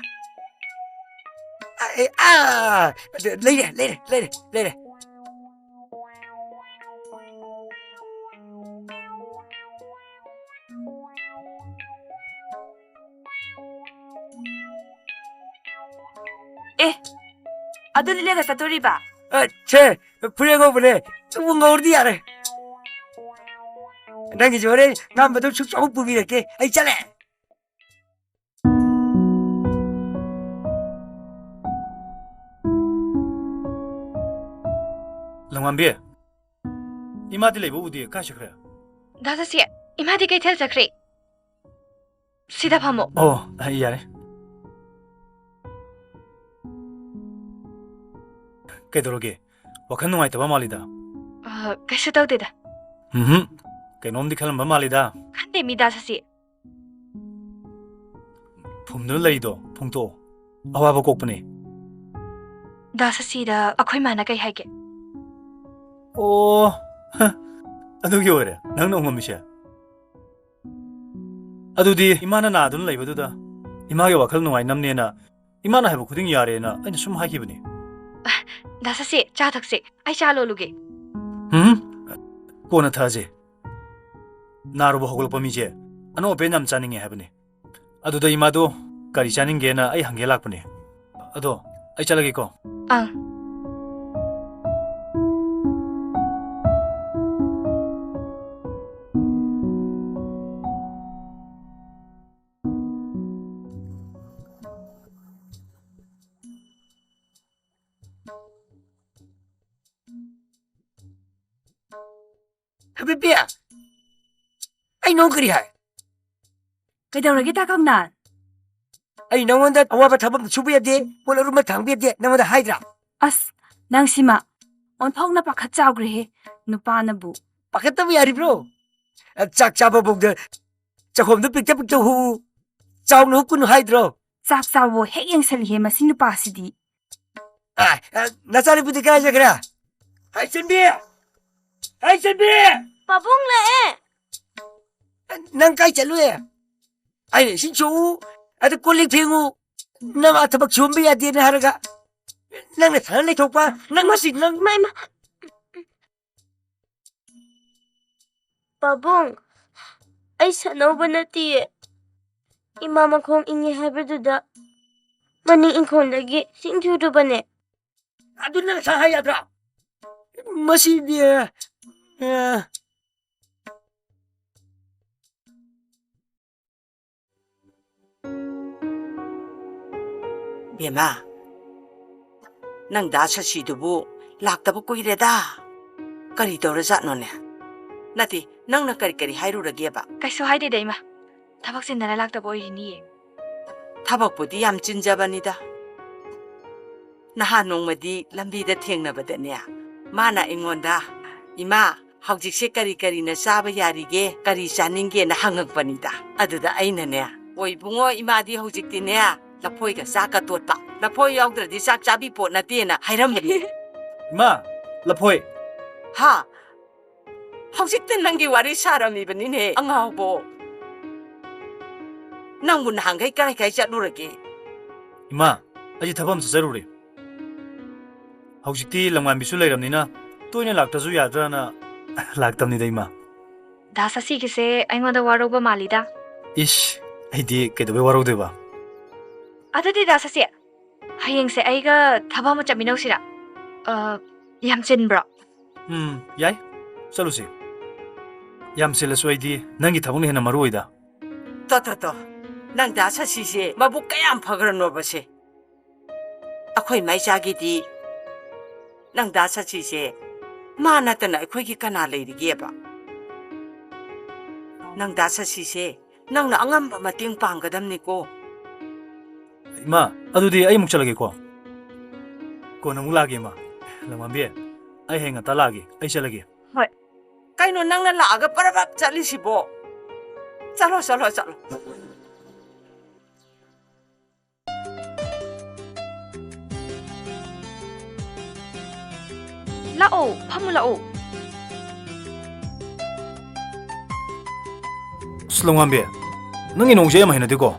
S1: ꯂꯩꯔꯦ ꯂꯩꯔꯦ ꯂꯩꯔꯦ ꯂꯩꯔꯦ
S10: ꯑꯦ ꯑꯗꯨ ꯂꯤꯂꯦꯒ ꯆꯠꯇꯣꯔꯤꯕ
S1: ꯁꯦ ꯐꯨꯔꯤꯠ ꯑꯉꯧꯕꯅꯦ ꯆꯨꯝꯕꯨ ꯉꯧꯔꯗꯤ ꯌꯥꯔꯦ ꯅꯪꯒꯤꯁꯨ ꯍꯣꯔꯦꯟ ꯉꯥꯝꯕꯗꯣ ꯁꯨꯛ ꯑꯃꯨꯛ ꯄꯨꯕꯤꯔꯛꯀꯦ ꯑꯩ ꯆꯠꯂꯦ
S4: ꯂꯝꯉꯥꯟꯕꯤ 이마디 레이버 우디 가시그래
S5: 다사씨, 이마디 그이텔 자크리. 시다 파모.
S4: 야래 그대로게 와칸 누아이타바 말이다
S5: 그시 떠우대다.
S4: 그놈디 칼람바 말이다
S5: 칸데 미 다사씨.
S4: 품늘 레이도 풍토 아와바 꼭분이
S5: 다사씨다 아코이 마나 그이 하게.
S4: ꯑꯗꯨꯒꯤ ꯑꯣꯏꯔꯦ ꯅꯪꯅ ꯎꯉꯝꯃꯤꯁꯦ ꯑꯗꯨꯗꯤ ꯏꯃꯥꯅ ꯅꯥꯗꯨꯅ ꯂꯩꯕꯗꯨꯗ ꯏꯃꯥꯒꯤ ꯋꯥꯈꯜ ꯅꯨꯡꯉꯥꯏꯅꯕꯅꯦꯅ ꯏꯃꯥꯅ ꯍꯥꯏꯕ ꯈꯨꯗꯤꯡ ꯌꯥꯔꯦꯅ ꯑꯩꯅ ꯁꯨꯝ ꯍꯥꯏꯈꯤꯕꯅꯤ
S5: 다사씨, 차 탁씨. 아이 차 로루게.
S4: ꯀꯣꯟꯅ ꯊꯛꯑꯁꯦ ꯅꯥꯔꯨꯕ ꯍꯧꯒꯠꯂꯛꯄ ꯃꯤꯁꯦ ꯑꯅꯧ ꯑꯄꯦꯟ ꯌꯥꯝ ꯆꯥꯅꯤꯡꯉꯦ ꯍꯥꯏꯕꯅꯤ ꯑꯗꯨꯗ ꯏꯃꯥꯗꯣ ꯀꯔꯤ ꯆꯥꯅꯤꯡꯒꯦꯅ ꯑꯩ ꯍꯪꯒꯦ ꯂꯥꯛꯄꯅꯦ ꯑꯗꯣ ꯑꯩ ꯆꯠꯂꯒꯦꯀꯣ
S5: 응.
S1: 삐삐야 ꯑꯩ ꯅꯣꯡ ꯀꯔꯤ ꯍꯥꯏ
S10: ꯀꯩꯗꯧꯔꯒꯦ ꯇꯥꯀꯝꯅꯥꯟ
S1: ꯑꯩ ꯅꯉꯣꯟꯗ ꯑꯋꯥꯕ ꯊꯕꯛ ꯁꯨꯕ ꯌꯥꯗꯦ ꯄꯣꯠ ꯑꯔꯨꯝꯕ ꯊꯥꯡꯕ ꯌꯥꯗꯦ ꯅꯉꯣꯟꯗ ꯍꯥꯏꯗ꯭ꯔꯥ
S10: ꯑꯁ ꯅꯪ ꯁꯤꯃ ꯑꯣꯟꯊꯣꯛꯅ ꯄꯥꯈꯠ ꯆꯥꯎꯈ꯭ꯔꯦꯍꯦ ꯅꯨꯄꯥꯅꯕꯨ
S1: ꯄꯥꯈꯠꯇꯕ ꯌꯥꯔꯤꯕ꯭ꯔꯣ ꯆꯥꯛ ꯆꯥꯕꯐꯥꯎꯗ ꯆꯥꯛꯈꯣꯝꯗꯣ ꯄꯤꯛꯇ ꯄꯤꯛꯇ ꯍꯨ ꯆꯥꯎꯅ ꯍꯨꯛꯀꯨꯅ ꯍꯥꯏꯗ꯭ꯔꯣ
S10: ꯆꯥꯛ ꯆꯥꯎꯕ ꯍꯦꯛ ꯌꯦꯡꯁꯜꯂꯤꯍꯦ ꯃꯁꯤ ꯅꯨꯄꯥꯁꯤꯗꯤ
S1: ꯅꯆꯥꯅꯨꯄꯤꯗꯤ ꯀꯥꯏ ꯆꯠꯈ꯭ꯔꯦ ꯍꯩꯆꯟꯕꯤ ꯍꯩꯆꯟꯕꯤ
S5: 빠봉 래.
S1: ꯅꯪ ꯀꯥꯏ ꯆꯠꯂꯨꯏ ꯑꯩꯅ ꯏꯁꯤꯡ ꯁꯣꯛꯎ ꯑꯗ ꯀꯣꯜ ꯂꯤꯛ ꯐꯦꯡꯉꯨ ꯅꯃꯥ ꯊꯕꯛ ꯁꯨꯍꯟꯕ ꯌꯥꯗꯦꯅ ꯍꯥꯏꯔꯒ ꯅꯪꯅ ꯊꯥꯅ ꯂꯩꯊꯣꯛꯄ ꯅꯪ ꯃꯁꯤ ꯅꯪ
S11: ꯄꯥꯕꯨꯡ ꯑꯩ ꯁꯥꯟꯅꯧꯕ ꯅꯠꯇꯤꯌꯦ ꯏꯃꯥ ꯃꯈꯣꯡ ꯏꯪꯉꯦ ꯍꯥꯏꯕꯗꯨꯗ ꯃꯅꯤꯡ ꯏꯪꯈꯣꯜꯗꯒꯤ ꯁꯤꯡ ꯆꯨꯔꯨꯕꯅꯦ
S1: ꯑꯗꯨ ꯅꯪ ꯁꯥ ꯍꯥꯏ ꯌꯥꯗ꯭ꯔꯥ ꯃꯁꯤꯗꯤ
S7: ꯕꯦꯝꯃ ꯅꯪ ꯗꯥ ꯁꯁꯤꯗꯨꯕꯨ ꯂꯥꯛꯇꯕ ꯀꯨꯏꯔꯦꯗ ꯀꯔꯤ ꯇꯧꯔꯖꯥꯠꯅꯣꯅꯦ ꯅꯠꯇꯦ ꯅꯪꯅ ꯀꯔꯤ ꯍꯥꯏꯔꯨꯔꯒꯦꯕ
S5: 그이소 하이데다 이마. 타박 신나라 락다 보이니.
S7: ꯊꯕꯛꯄꯨꯗꯤ ꯌꯥꯝ ꯆꯤꯟꯖꯕꯅꯤꯗ ꯅꯍꯥꯟ ꯅꯣꯡꯃꯗꯤ ꯂꯝꯕꯤꯗ ꯊꯦꯡꯅꯕꯗꯅꯦ ꯃꯥꯅ ꯑꯩꯉꯣꯟꯗ ꯏꯃꯥ ꯍꯧꯖꯤꯛꯁꯦ ꯀꯔꯤꯅ ꯆꯥꯕ ꯌꯥꯔꯤꯒꯦ ꯀꯔꯤ ꯆꯥꯅꯤꯡꯒꯦꯅ ꯍꯪꯉꯛꯄꯅꯤꯗ ꯑꯗꯨꯗ ꯑꯩꯅꯅꯦ ꯍꯣꯏ ꯏꯕꯨꯡꯉꯣ 이마ꯗꯤ ꯍꯧꯖꯤꯛꯇꯤꯅꯦ ꯂꯐꯣꯏꯒ ꯆꯥꯛꯀ ꯇꯣꯠꯄ ꯂꯐꯣꯏ ꯌꯥꯎꯗ꯭ꯔꯗꯤ ꯆꯥꯛ ꯆꯥꯕꯤ ꯄꯣꯠ ꯅꯠꯇꯦꯅ ꯍꯥꯏꯔꯝꯕꯅꯤ
S4: 이마 लफोय
S7: ꯍꯥ ꯍꯧꯖꯤꯛꯇ ꯅꯪꯒꯤ ꯋꯥꯔꯤ ꯁꯥꯔꯝꯃꯤꯕꯅꯤꯅꯦ ꯑꯉꯥꯎꯕꯣ ꯅꯪꯕꯨ ꯅꯍꯥꯟꯈꯩ ꯀꯥꯏ ꯆꯠꯂꯨꯔꯒꯦ
S4: 이마 아직 타밤 저자루래 ꯍꯧꯖꯤꯛꯇꯤ ꯂꯝꯉꯥꯟꯕꯤꯁꯨ ꯂꯩꯔꯕꯅꯤ나 ꯇꯣꯏꯅ ꯂꯥꯛꯇ꯭ꯔꯁꯨ ꯌꯥꯗ꯭ꯔꯥꯅ ꯂꯥꯛꯇꯕꯅꯤꯗ 이마
S5: 다사씨기세 아잉원다 와로바 말리다.
S4: 이씨 아이디 그래도 왜 와로돼봐
S5: 아드디 다사씨. 하이행세 아이가 타바모 짜미노시라. 얌찐브라.
S4: 야이 쌀루시 얌실레스 아이디 낭기 타봉이 해나 마루오이다
S7: 또 ꯅꯪ ꯗꯥ ꯁꯁꯤꯁꯦ ꯃꯕꯨꯛ ꯀꯌꯥꯝ ꯐꯈ꯭ꯔꯅꯣꯕꯁꯦ ꯑꯩꯈꯣꯏ ꯃꯩꯆꯥꯒꯤꯗꯤ ꯅꯪ ꯗꯥ ꯁꯁꯤꯁꯦ ꯃꯥ ꯅꯠꯇꯅ ꯑꯩꯈꯣꯏꯒꯤ ꯀꯅꯥ ꯂꯩꯔꯤꯒꯦꯕ ꯅꯪ ꯗꯥ ꯁꯁꯤꯁꯦ ꯅꯪꯅ ꯑꯉꯝꯕ ꯃꯇꯦꯡ ꯄꯥꯡꯒꯗꯕꯅꯤꯀꯣ
S4: 이마 아두디 아이 묵잘라게고 कोना मुक लागे मा लंगमांबी आई हेंगा ता लागे आई चलगे
S7: ꯀꯩꯅꯣ ꯅꯪꯅ ꯂꯥꯛꯑꯒ ꯄꯔꯕꯛ ꯆꯠꯂꯤꯁꯤꯕꯣ ꯆꯠꯂꯣ
S5: लाओ फमु लाओ
S4: 슬롱한비 능이 농제에 많이 되고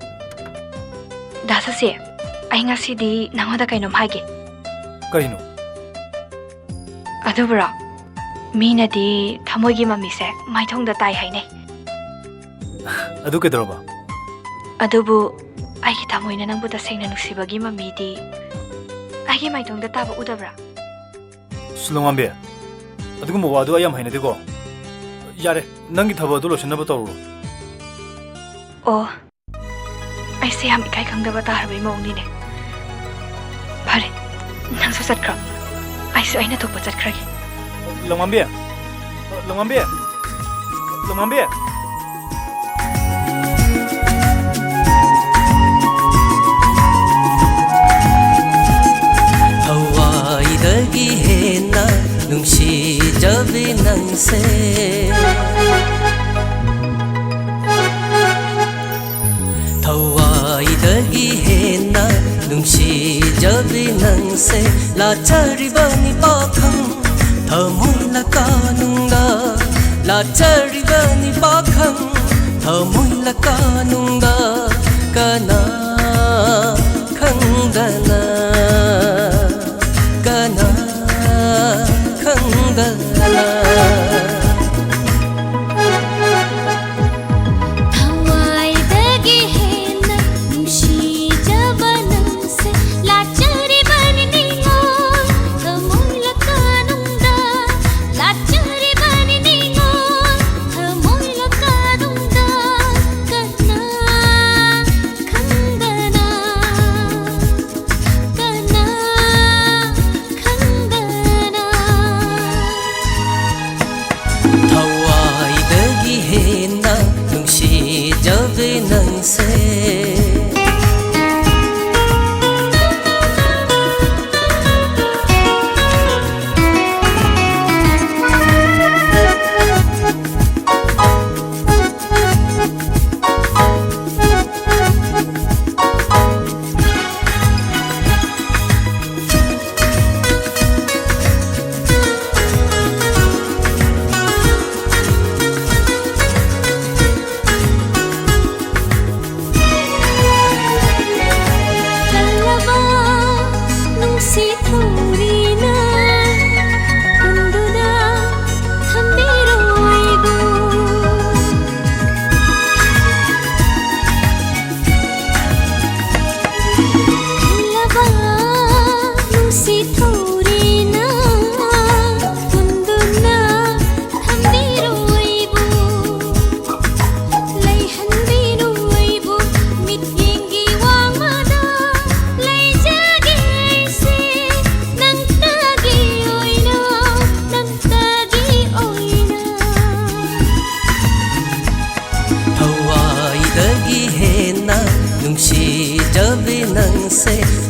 S5: 다사세 아이 ngasi디 nangоda kainom haige
S4: 그리노
S5: adubra minadi thamoigi mamise maithongda tai haine
S4: अदु के दरबा
S5: adubu aigi thamoina nangbu da sengna nuksibagi mamidi aigi maithongda taba udabra
S4: 슬롱한비 अदुगु 모와도 아야 많이 되고 야래 능기 타버도 로신나부 떠오르
S5: ओ ऐसे हम इकाई खंगदबा तारबई मौंगनीने फरे नंसु चटख्र ऐसे आइना थोप चटख्रगी
S4: 롱한비 롱한비 롱한비
S12: हवाईदगी हेना नुंसीजबे नंसे हवाईदगी हेना नुंसीजबे नंसे लाचारिबनी पाखं थमुइला कानुंगा लाचारिबनी पाखं थमुइला कानुंगा कना खंगना कना खंगना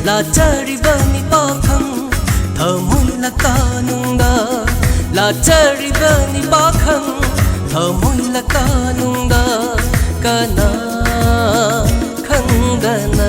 S12: लाचारिबनी पाखं थमुइला कानुंगा लाचारिबनी पाखं थमुइला कानुंगा कना खंगना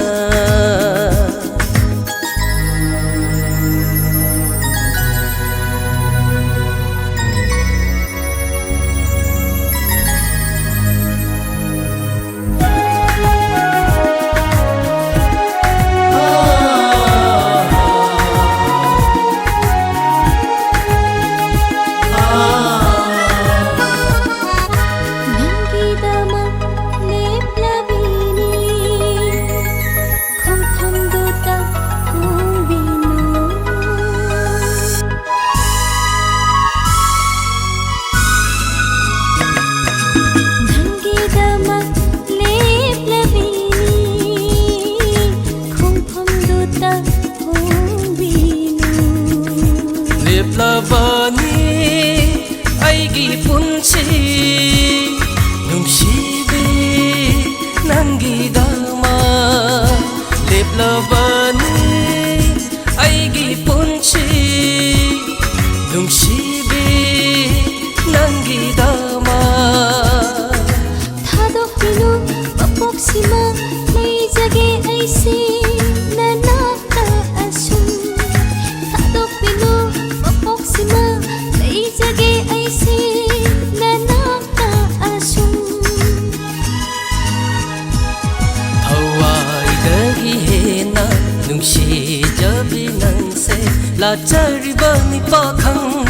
S12: ꯂꯥꯆꯔꯤꯕꯅꯤ ꯄꯥꯈꯪ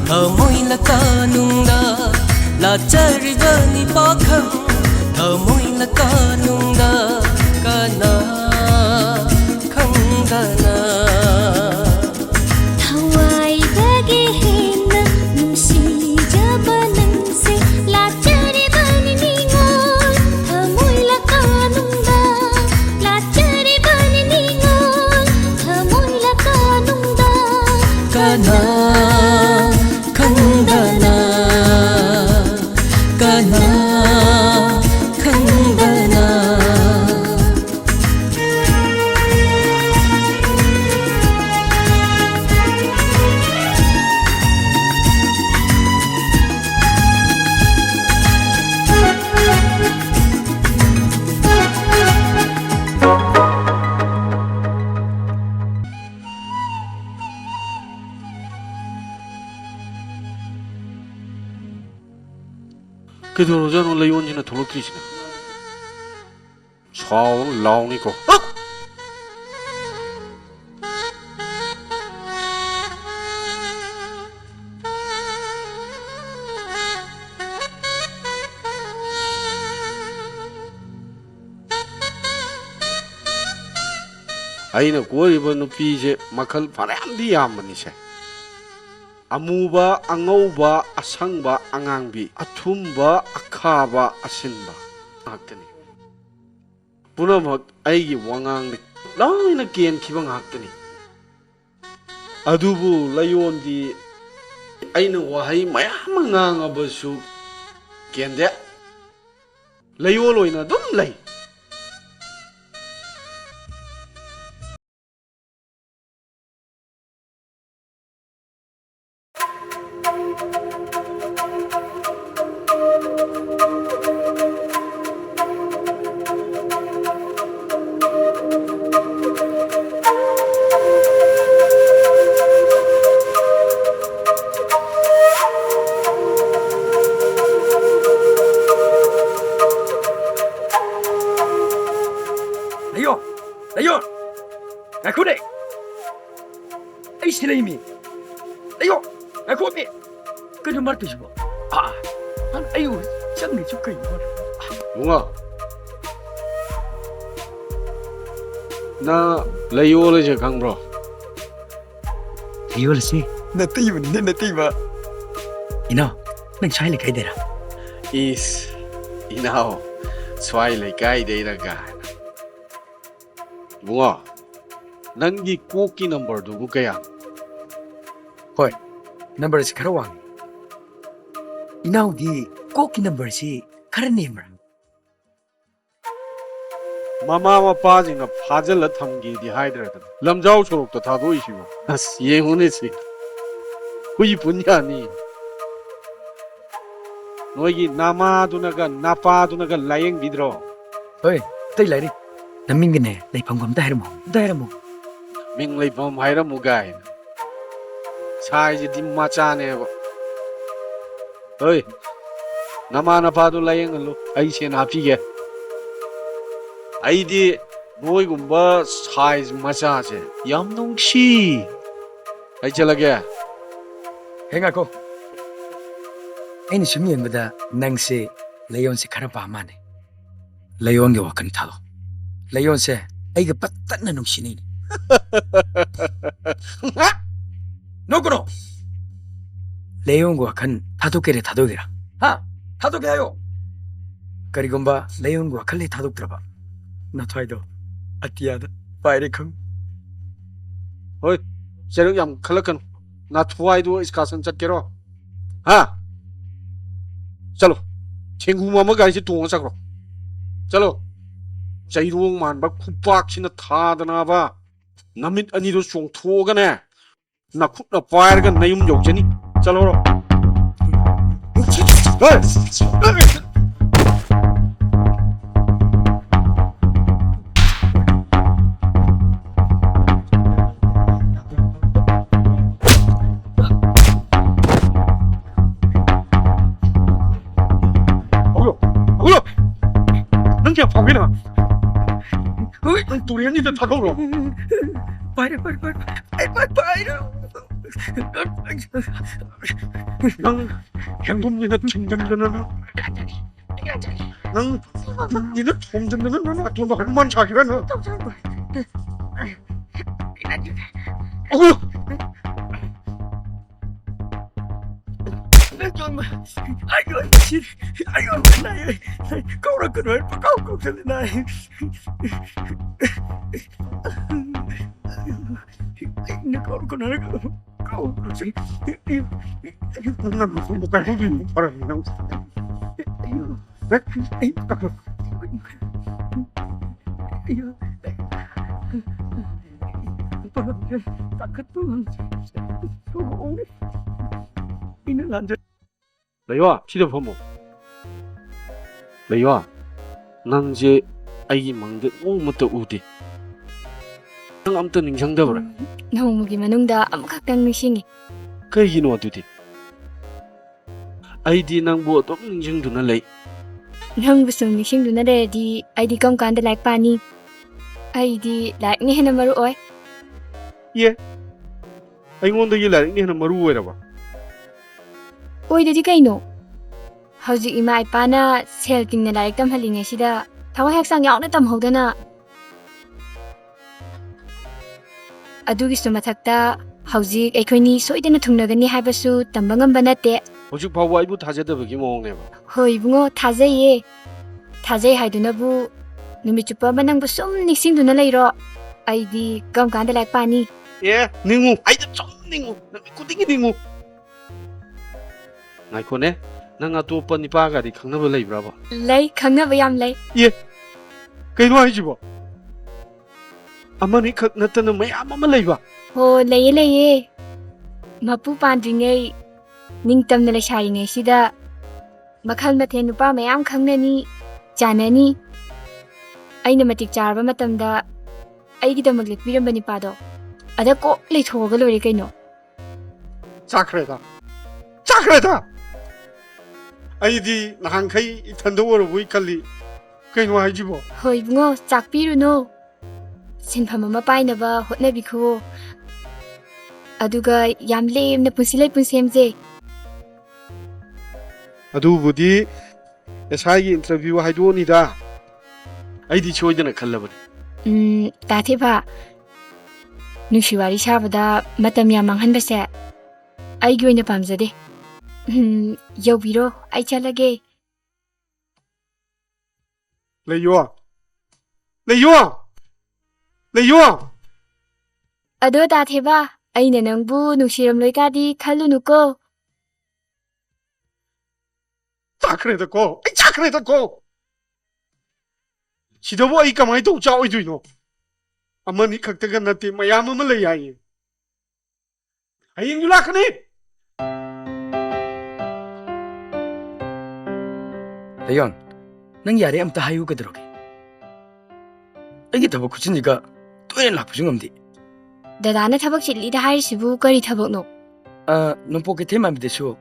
S12: ꯊꯃꯣꯏ ꯂꯀꯥꯅꯨꯡꯗ ꯂꯥꯆꯔꯤꯕꯅꯤ ꯄꯥꯈꯪ ꯊꯃꯣꯏ ꯂꯀꯥꯅꯨꯡꯗ ꯀꯅꯥ ꯈꯪꯗꯅ
S11: ꯊꯋꯥꯏꯗꯒꯤ ꯍꯦꯟꯅ ꯅꯨꯡꯁꯤꯖꯕ ꯅꯪꯁꯦ ꯂꯥꯆꯔꯤꯕꯅꯤ ꯅꯤꯉꯣꯜ ꯊꯃꯣꯏ ꯂꯀꯥꯅꯨꯡꯗ ꯂꯥꯆꯔꯤꯕꯅꯤ ꯅꯤꯉꯣꯜ ꯊꯃꯣꯏ ꯂꯀꯥꯅꯨꯡꯗꯀꯅꯥ
S12: ꯈꯪꯗꯅꯀꯅꯥ ꯈꯪꯗꯅ
S8: 그대로잖아 레이온이나 돌로트리시네 사오는 라오니까 아이는 꼬리번 누피제 마칼 바람디 야만이세 아무바 앙어우바 아상바 앙앙비 아툼바 아카바 아신바 학더니 부나막 아이기 왕앙데 라이나 겐 기방 학더니 아두부 라이온디 아이는 와하이 마야마 앙아버수 겐데 라이올로이나 좀 라이
S1: 레이온! 야, 그래! 에이, 실례이미! 레이온! 야, 그래! 그저 말듯이 뭐. 아유, 짱네 좋게 이거.
S8: 용아 나 레이올레제 강브로
S1: 레이올씨, 나 띠바. 이나, 난 차이를 가야 되라.
S8: 이스 이나오 스와일레 가이데이라가 용아 난기 꼬끼 넘버 누구 거야?
S1: ꯍꯣꯏ ꯅꯝꯕꯔꯁꯤ ꯈꯔ ꯋꯥꯡꯉꯤ 이나우디 꼭기 ꯅꯝꯕꯔꯁꯤ ꯈꯔ ꯅꯦꯝꯕ꯭ꯔꯥ
S8: 마마 마빠지가 파절라 탐기디 하이드라든 람자우 초록도 다도이시고 아스 예훈이지 후이 분야니 너희 나마두나가 나빠두나가 라행 비드로
S1: ꯍꯣꯏ ꯑꯇꯩ ꯂꯩꯔꯤ ꯅꯃꯤꯡꯒꯅꯦ ꯂꯩꯐꯝꯒ ꯑꯝꯇ ꯍꯥꯏꯔꯝꯃꯣ
S8: 밍레이범 하이라 무가인 사이지 dim마짜네고 어이 나마나 봐도 라행을로 아이시엔 하피게 아이디 뭐이군바 사이즈 마차제 얌농시 아이 잘라게
S1: ꯍꯦꯡꯉꯥꯀꯣ ꯑꯩꯅ ꯁꯨꯝ ꯌꯦꯡꯕꯗ ꯅꯪꯁꯦ ꯂꯩꯌꯣꯟꯁꯦ ꯈꯔ ꯄꯥꯝꯃꯥꯅꯦ ꯂꯩꯌꯣꯟꯒꯤ ꯋꯥꯈꯜ ꯊꯥꯗꯣ ꯂꯩꯌꯣꯟꯁꯦ ꯑꯩꯒ ꯄꯠꯇꯠꯅ ꯅꯨꯡꯁꯤꯅꯩꯅꯦ ꯅꯣꯛꯀꯅꯣ ꯂꯩꯌꯣꯟꯒꯤ ꯋꯥꯈꯜ ꯊꯥꯗꯣꯛꯀꯦꯔꯥ ꯊꯥꯗꯣꯛꯒꯦꯔꯥꯊꯥꯗꯣꯛꯀꯦ ꯍꯥꯏꯌꯣ ꯀꯔꯤꯒꯨꯝꯕ ꯂꯩꯌꯣꯟꯒꯤ ꯋꯥꯈꯜ ꯊꯥꯗꯣꯛꯇ꯭ꯔꯕ 나토이도 아티아다 파이레콩
S8: 어이 세력 얌 칼락간 나 투아이도 이스카선 짰게로 하 चलो 친구 마마 가이시 동원 사그로 चलो 자이롱 만바 쿠박치나 타드나바 나밋 아니도 총투어가네 나 쿠나 파이르가 나임 욕제니 चलो 야 바비나 어이 도리언니들 다가오러
S1: 파이레 난 행동이나 챙겨주는 난 니는 돈 듣는 난 돈도 한번 자기라는 아이고 나의 câu 그걸 câu 듣는 나의 câu 그걸 câu 난 무슨 못 가고 있는 바람이
S8: 레이와 시대 보모 레이와 낭제 아이기 망데 오무터 우디 낭 아무튼 닝상다브라
S5: Noongmagi manungda amkhakdang ningsingi.
S8: 그이기노 어두디 아이디 낭보 또 닝상두나 레이
S5: Nang busung ningsingluna lerdi aidi kamkanda laik pani. Aidi laik ni hena maru oi.
S8: 예 아이곤도 이 라링이 하나 머루 오이라봐
S5: Oidadi kaino. Hauzik ima ipana sel tingna laik tamhalinge sida thawa heksang yauna tamhodana. Adugi sumathakta hauzik aikhoini soidana thungnagani haibasu tamba ngamba natte.
S8: 호직 바보 아이부 다제다버기 모ong네바
S5: Hoi bungo thajaye. Thajai haidunabu numichupa manangbu sum niksingduna leiro. Aidi kamkanda laik pani.
S8: 예 닝우 아이도 좀 닝우 꾸딩이 닝우 나이코네 낭 아토빠 니빠가디 강나버 레이브라바
S5: Lay khangnaba yam lay.
S8: 그이노 아이지보 아마니 각 나타나 마야마 레이바
S5: Ho laye laye. Mapu pandringai ningtamna laisharingai sida makhal mathen nupa mayam khangnani janani. Aina matik charba matamda aigidamag lekpirambani pado. Ada ko leithoga lori kaino.
S1: 자크레다 아이디 나한카이 이탄도워로 보이칼리 그이노 아이지보
S5: Hoi bungo chakpiruno. Sinpham ama painaba hotnabikho. Aduga yam lemna punsilai punsemje.
S8: 아두부디 에사이기 인터뷰 하이도니다 아이디 초이드나 칼라버니
S5: Tathiba. Nungsiwari sabada matam yam manghanbase. Aigi oina pamjade. Yobiro ai chalage.
S1: 레이와
S5: Ado tathiba. Aina nangbu nungsiramloi kadi khalunuko.
S1: 자크레다고 시도보 아이 까마이 또 짜오이도이노 아마니 각다가 나티 마야마마 레이아이 아이 잉줄라크니
S2: 레이온 난 야래 암따 하유 그들어게 이게 더버 구치니까 또는 나쁘진 엄디
S5: Dadana thabak chilida hairisibu kari thabakno.
S2: 눈포게 테마미데쇼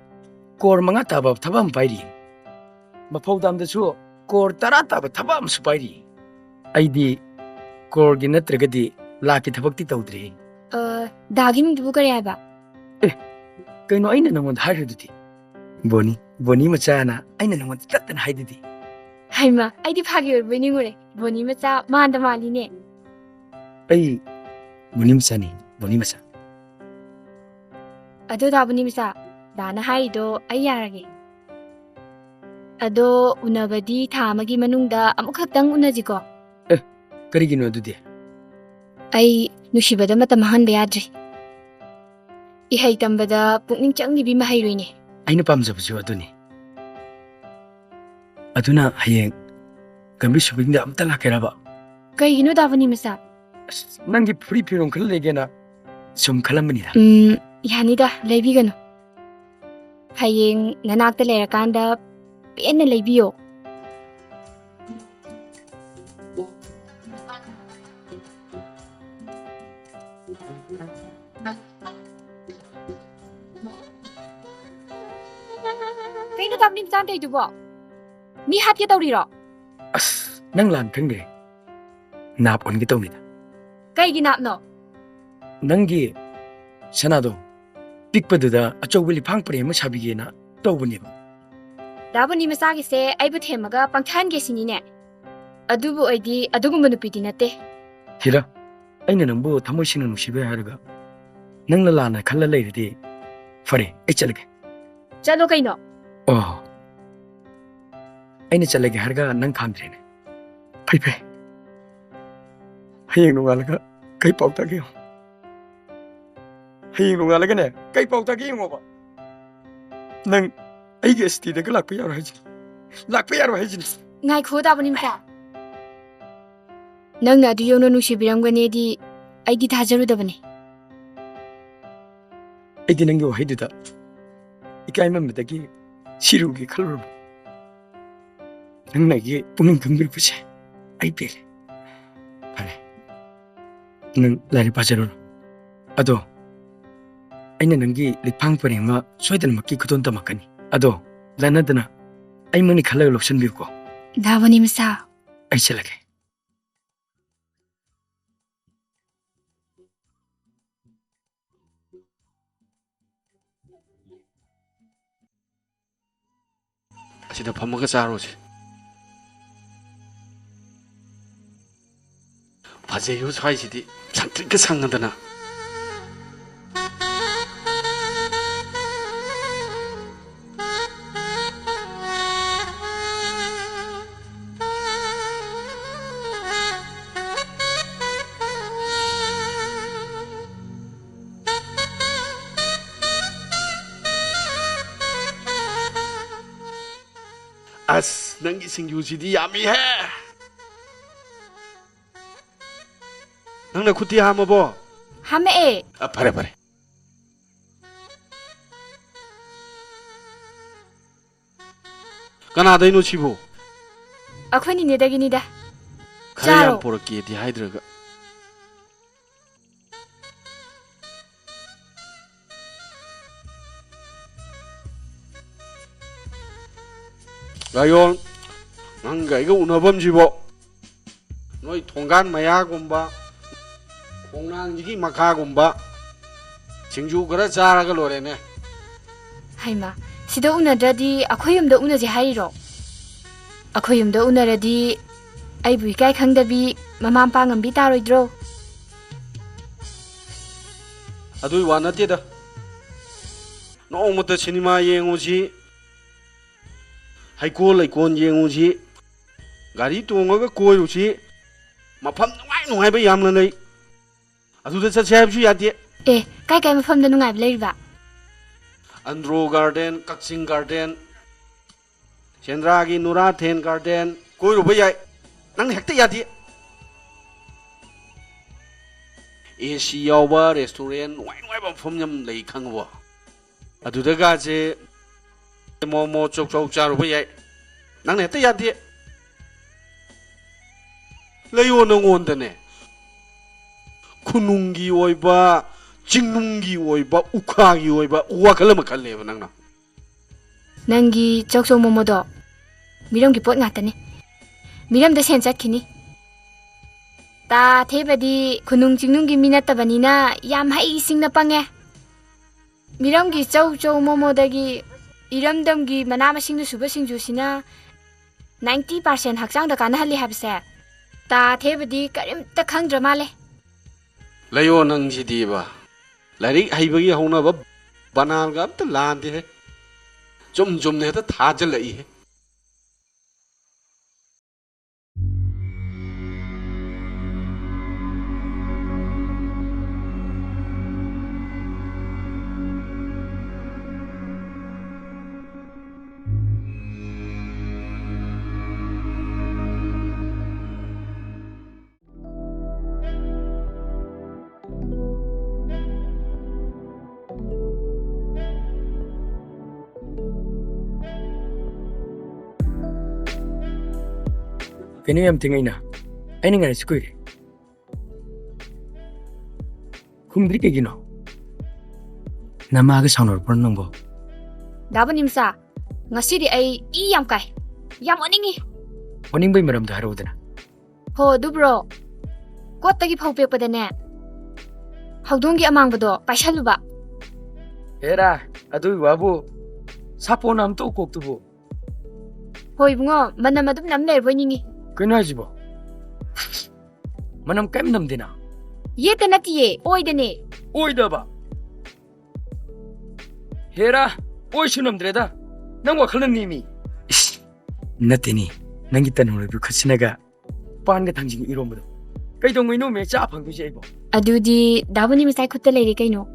S2: core mga tabab tabam pairi mapawdamdasu core tara taba tabam su pairi aidi core gi natragadi laki thabakti tawdri
S5: Dagi mingdubu kari haiba.
S2: kaino aina nangond hairududi boni machana aina nangond tatan haidudi
S5: Haima, aidi phagi or beningure. Boni macha manda maline.
S2: ai boni machani boni macha
S5: Ado da boni macha. Dana haido ayarage. Ado unabadi thamagi manungda amukhaktang unajiko.
S2: karigino adudi
S5: Ai nushibada matam hanba yadri. Ihai tambada pukning changgibi mahairoine.
S2: aina pamjabuju aduni aduna hayeng gambi shubingda amta lakeraba
S5: Kaigino da boni macha.
S2: nangi free piron khallegena sum khalambanida
S5: Yanida leibigano. Hayeng nanakta lerakanda pena leibiyo. Kaino tapnim tante itu bo. Mi hat ke tawriro.
S2: as nang lan khangde nap on gi tawnida
S5: Kaigi napno.
S2: nangi sanado ꯄꯤꯛꯄꯗꯨꯗ ꯑꯆꯧꯕ ꯂꯤꯐꯥꯡ ꯄꯔꯦꯡ ꯑꯃ ꯁꯥꯕꯤꯒꯦꯅ ꯇꯧꯕꯅꯦꯕ
S5: ꯗꯥꯕꯨꯅꯤ ꯃꯆꯥꯒꯤꯁꯦ ꯑꯩꯕꯨ ꯊꯦꯝꯃꯒ ꯄꯪꯊꯍꯟꯒꯦ ꯁꯤꯅꯤꯅꯦ ꯑꯗꯨꯕꯨ ꯑꯩꯗꯤ ꯑꯗꯨꯒꯨꯝꯕ ꯅꯨꯄꯤꯗꯤ ꯅꯠꯇꯦ
S2: ꯍꯤꯔꯥ ꯑꯩꯅ ꯅꯪꯕꯨ ꯊꯃꯣꯏ ꯁꯦꯡꯅ ꯅꯨꯡꯁꯤꯕ ꯍꯥꯏꯔꯒ ꯅꯪꯅ ꯂꯥꯟꯅ ꯈꯜꯂ ꯂꯩꯔꯗꯤ ꯐꯔꯦ ꯑꯩ ꯆꯠꯂꯒꯦ
S5: ꯆꯠꯂꯣ ꯀꯩꯅꯣ
S2: ꯑꯣ ꯑꯩꯅ ꯆꯠꯂꯒꯦ ꯍꯥꯏꯔꯒ ꯅꯪ ꯈꯥꯝꯗ꯭ꯔꯦꯅꯦ ꯐꯩ ꯐꯩ ꯍꯌꯦꯡ ꯅꯣꯡꯉꯥꯜꯂꯒ ꯀꯩ ꯄꯥꯎ ꯇꯥꯒꯦ ꯌꯦꯡꯉꯣ ꯍꯌꯦꯡ ꯅꯣꯡꯉꯥꯜꯂꯒꯅꯦ ꯀꯩ ꯄꯥꯎ ꯇꯥꯒꯦ ꯌꯦꯡꯉꯣꯕ ꯅꯪ ꯑꯩꯒꯤ ꯑꯁꯇꯤꯗꯒ ꯂꯥꯛꯄ ꯌꯥꯔꯣꯏ ꯍꯥꯏꯁꯤꯅꯤ ꯂꯥꯛꯄ ꯌꯥꯔꯣꯏ ꯍꯥꯏꯁꯤꯅꯤ
S5: ꯉꯥꯏꯈꯣ ꯗꯥꯕꯨꯅꯤ ꯃꯆꯥ ꯅꯪꯅ ꯑꯗꯨ ꯌꯧꯅ ꯅꯨꯡꯁꯤꯕꯤꯔꯝꯒꯅꯤꯗꯤ ꯑꯩꯗꯤ ꯊꯥꯖꯔꯨꯗꯕꯅꯤ
S2: ꯑꯩꯗꯤ ꯅꯪꯒꯤ ꯋꯥꯍꯩꯗꯨꯗ ꯏꯀꯥꯏꯃꯟꯕꯗꯒꯤ ꯁꯤꯔꯨꯒꯦ ꯈꯜꯂꯨꯔꯕ ꯅꯪꯅ ꯑꯩꯒꯤ ꯄꯨꯛꯅꯤꯡ ꯈꯪꯕꯤꯔꯛꯄꯁꯦ ꯑꯩ ꯄꯦꯜꯂꯦ ꯐꯔꯦ ꯅꯪ ꯂꯥꯏꯔꯤꯛ ꯄꯥꯖꯔꯨꯔꯣ ꯑꯗꯣ ꯑꯩꯅ ꯅꯪꯒꯤ ꯂꯤꯐꯥꯡ ꯄꯔꯦꯡ ꯑꯃ ꯁꯣꯏꯗꯅꯃꯛꯀꯤ ꯈꯨꯗꯣꯟ ꯇꯝꯃꯛꯀꯅꯤ ꯑꯗꯣ ꯂꯥꯟꯅꯗꯅ ꯑꯩꯃꯛꯅꯤ ꯈꯜꯂꯒ ꯂꯧꯁꯤꯟꯕꯤꯌꯨꯀꯣ
S5: ꯗꯥꯕꯨꯅꯤ ꯃꯆꯥ
S2: ꯑꯩ ꯆꯠꯂꯒꯦ
S8: ꯑꯁꯤꯗ ꯐꯝꯃꯒ ꯆꯥꯔꯣꯁꯤ ꯐꯖꯩꯌꯣ ꯁ꯭ꯋꯥꯏꯁꯤꯗꯤ ꯁꯪꯇ꯭ꯔꯤꯛꯀ ꯁꯪꯉꯗꯅ ꯑꯁ ꯅꯪꯒꯤ ꯁꯤꯡꯖꯨꯁꯤꯗꯤ ꯌꯥꯝꯃꯤꯍꯦ ꯅꯪꯅ ꯈꯨꯠꯇꯤ ꯍꯥꯝꯃꯕꯣ
S5: ꯍꯥꯝꯃꯛꯑꯦ
S8: ꯐꯔꯦ ꯐꯔꯦ ꯀꯅꯥꯗꯩꯅꯣ ꯁꯤꯕꯨ
S5: ꯑꯩꯈꯣꯏ ꯅꯤꯅꯦꯗꯒꯤꯅꯤꯗ
S8: ꯈꯔ ꯌꯥꯝ
S5: ꯆꯥꯔꯣ
S8: ꯄꯣꯔꯛꯀꯦꯗꯤ ꯍꯥꯏꯗ꯭ꯔꯒ ꯒꯥꯌꯣꯟ ꯅꯪꯒ ꯑꯩꯒ ꯎꯅꯐꯝꯁꯤꯕꯣ ꯅꯣꯏ ꯊꯣꯡꯒꯥꯟ ꯃꯌꯥꯒꯨꯝꯕ ꯈꯣꯡꯅꯥꯡꯁꯤꯒꯤ ꯃꯈꯥꯒꯨꯝꯕ ꯁꯤꯡꯖꯨ ꯈꯔ ꯆꯥꯔꯒ ꯂꯣꯏꯔꯦꯅꯦ
S5: ꯍꯩꯃꯥ ꯁꯤꯗ ꯎꯅꯗ꯭ꯔꯗꯤ ꯑꯩꯈꯣꯏ ꯌꯨꯝꯗ ꯎꯅꯁꯦ ꯍꯥꯏꯔꯤꯔꯣ ꯑꯩꯈꯣꯏ ꯌꯨꯝꯗ ꯎꯅꯔꯗꯤ ꯑꯩꯕꯨ ꯏꯀꯥꯏ ꯈꯪꯗꯕꯤ ꯃꯃꯥ ꯃꯄꯥ ꯉꯝꯕꯤ ꯇꯥꯔꯣꯏꯗ꯭ꯔꯣ
S8: ꯑꯗꯨꯏ ꯋꯥ ꯅꯠꯇꯦꯗ ꯅꯣꯡꯃꯇ ꯁꯤꯅꯦꯃꯥ ꯌꯦꯡꯉꯨꯁꯤ ꯍꯩꯀꯣꯜ ꯂꯩꯀꯣꯜ ꯌꯦꯡꯉꯨꯁꯤ ꯒꯥꯔꯤ ꯇꯣꯡꯉꯒ ꯀꯣꯏꯔꯨꯁꯤ ꯃꯐꯝ ꯅꯨꯡꯉꯥꯏꯕ ꯌꯥꯝꯅ ꯂꯩ ꯑꯗꯨꯗ ꯆꯠꯁꯦ ꯍꯥꯏꯕꯁꯨ ꯌꯥꯗꯦ
S5: ꯑꯦ ꯀꯥꯏ ꯀꯥꯏ ꯃꯐꯝꯗ ꯅꯨꯡꯉꯥꯏꯕ ꯂꯩꯔꯤꯕ
S8: ꯑꯟꯗ꯭ꯔꯣ ꯒꯥꯔꯗꯦꯟ ꯀꯛꯆꯤꯡ ꯒꯥꯔꯗꯦꯟ ꯁꯦꯟꯗ꯭ꯔꯥꯒꯤ ꯅꯨꯔꯥꯊꯦꯟ ꯒꯥꯔꯗꯦꯟ ꯀꯣꯏꯔꯨꯕ ꯌꯥꯏ ꯅꯪꯅ ꯍꯦꯛꯇ ꯌꯥꯗꯦ AC ꯌꯥꯎꯕ ꯔꯦꯁꯇꯨꯔꯦꯟ ꯅꯨꯡꯉꯥꯏꯕ ꯃꯐꯝ ꯌꯥꯝ ꯂꯩ ꯈꯪꯉꯕꯣ ꯑꯗꯨꯗꯒꯥꯁꯦ ꯃꯣꯃꯣ ꯆꯧ ꯆꯥꯔꯨꯕ ꯌꯥꯏ ꯅꯪꯅ ꯍꯦꯛꯇ ꯌꯥꯗꯦ ꯂꯩꯌꯣ ꯅꯉꯣꯟꯗꯅꯦ ꯈꯨꯅꯨꯡꯒꯤ ꯑꯣꯏꯕ ꯆꯤꯡꯅꯨꯡꯒꯤ ꯑꯣꯏꯕ ꯎꯈꯥꯒꯤ ꯑꯣꯏꯕ ꯋꯥꯈꯜ ꯑꯃ ꯈꯜꯂꯦꯕ ꯅꯪꯅ
S5: ꯅꯪꯒꯤ ꯆꯧꯆꯧ ꯃꯣꯃꯣꯗꯣ ꯃꯤꯔꯝꯒꯤ ꯄꯣꯠ ꯉꯥꯛꯇꯅꯤ ꯃꯤꯔꯝꯗ ꯁꯦꯟ ꯆꯠꯈꯤꯅꯤ ꯇꯥ ꯊꯦꯕꯗꯤ ꯈꯨꯅꯨꯡ ꯆꯤꯡꯅꯨꯡꯒꯤ ꯃꯤ ꯅꯠꯇꯕꯅꯤꯅ ꯌꯥꯝ ꯍꯩꯁꯤꯡꯅ ꯄꯪꯉꯦ ꯃꯤꯔꯝꯒꯤ ꯆꯧꯆꯧ ꯃꯣꯃꯣꯗꯒꯤ ꯏꯔꯝꯗꯝꯒꯤ ꯃꯅꯥ ꯃꯁꯤꯡꯅ ꯁꯨꯕ ꯁꯤꯡꯖꯨꯁꯤꯅ 90% ꯍꯛꯆꯥꯡꯗ ꯀꯥꯟꯅꯍꯜꯂꯤ ꯍꯥꯏꯕꯁꯦ ꯇꯥ ꯊꯦꯕꯗꯤ ꯀꯔꯤꯝꯇ ꯈꯪꯗ꯭ꯔ ꯃꯥꯜꯂꯦ
S8: ꯂꯩꯌꯣ ꯅꯪꯁꯤꯗꯤꯕ ꯂꯥꯏꯔꯤꯛ ꯍꯩꯕꯒꯤ ꯍꯧꯅꯕ ꯕꯅꯥꯜꯒ ꯑꯝꯇ ꯂꯥꯟꯗꯦꯍꯦ ꯆꯨꯝꯅ ꯍꯦꯛꯇ ꯊꯥꯖꯤꯜꯂꯛꯏꯍꯦ
S2: ꯀꯩꯅꯣ ꯌꯥꯝ ꯊꯦꯡꯉꯩꯅ ꯑꯩꯅ ꯉꯥꯏꯔꯤꯁꯤ ꯀꯨꯏꯔꯦ ꯈꯨꯝꯗ꯭ꯔꯤ ꯀꯩꯒꯤꯅꯣ ꯅꯃꯥꯒ ꯁꯥꯎꯅꯔꯛꯄ꯭ꯔꯣ ꯅꯪꯕꯣ
S5: ꯗꯥꯕꯨꯅꯤ ꯃꯆꯥ ꯉꯁꯤꯗꯤ ꯑꯩ ꯏ ꯌꯥꯝ ꯀꯥꯏ ꯌꯥꯝ ꯑꯣꯅꯤꯡꯉꯤ
S2: ꯑꯣꯅꯤꯡꯕꯩ ꯃꯔꯝꯗꯣ ꯍꯥꯏꯔꯛꯎꯗꯅ
S5: ꯍꯣ ꯑꯗꯨꯕ꯭ꯔꯣ ꯀꯣꯠꯇꯒꯤ ꯐꯧ ꯄꯦꯛꯄꯗꯅꯦ ꯍꯧꯗꯣꯡꯒꯤ ꯑꯃꯥꯡꯕꯗꯣ ꯄꯥꯏꯁꯜꯂꯨꯕ
S2: Era, aduh wabu. Sapo nam tu kok tubu.
S5: Hoi bungo, manam adum nam le boningi.
S2: Kena jibo. Manam kem nam dina.
S5: Ye tanatiye, oi dene.
S2: Oi daba. Hera, oi sunam dreda. Nang wakhalan nimi. Natini. Nangi tanong bu khasinaga. Pan ga thangjing iromdo. Kai dong mino me cha phang du jaibo.
S5: Adudi dabuni misai khutta leire kaino.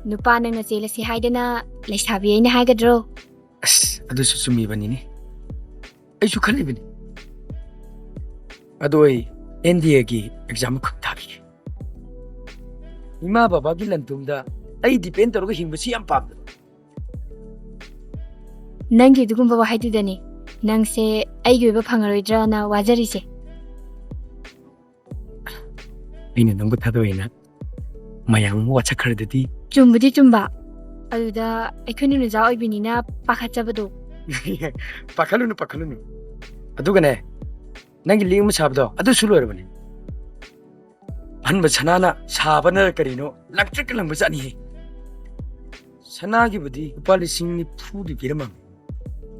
S5: Nupa nang na chela si haidana leisabi aina haigadro.
S2: Adu su sumi bani ni. Ai su khali bani. Adu ai NDA gi exam khuk thabi. Ima baba gi lantumda ai depend toroga hingbasi yam pam.
S5: Nangi dugumba wa haidudani. Nangse aigi oiba phangaroidra na wajarise.
S2: Aina nangbu thadoina. Mayang wa chakharadadi.
S5: Chumbudi chumba. Aduda aikoni nu ja oibinina pakhatchabado.
S2: Pakhalunu. Adugane. Nangi ling ma sabdo adu sulu erbani. Hanba sanana sabana karino electric langba jani. Sanagi budi upali singni phudi piramang.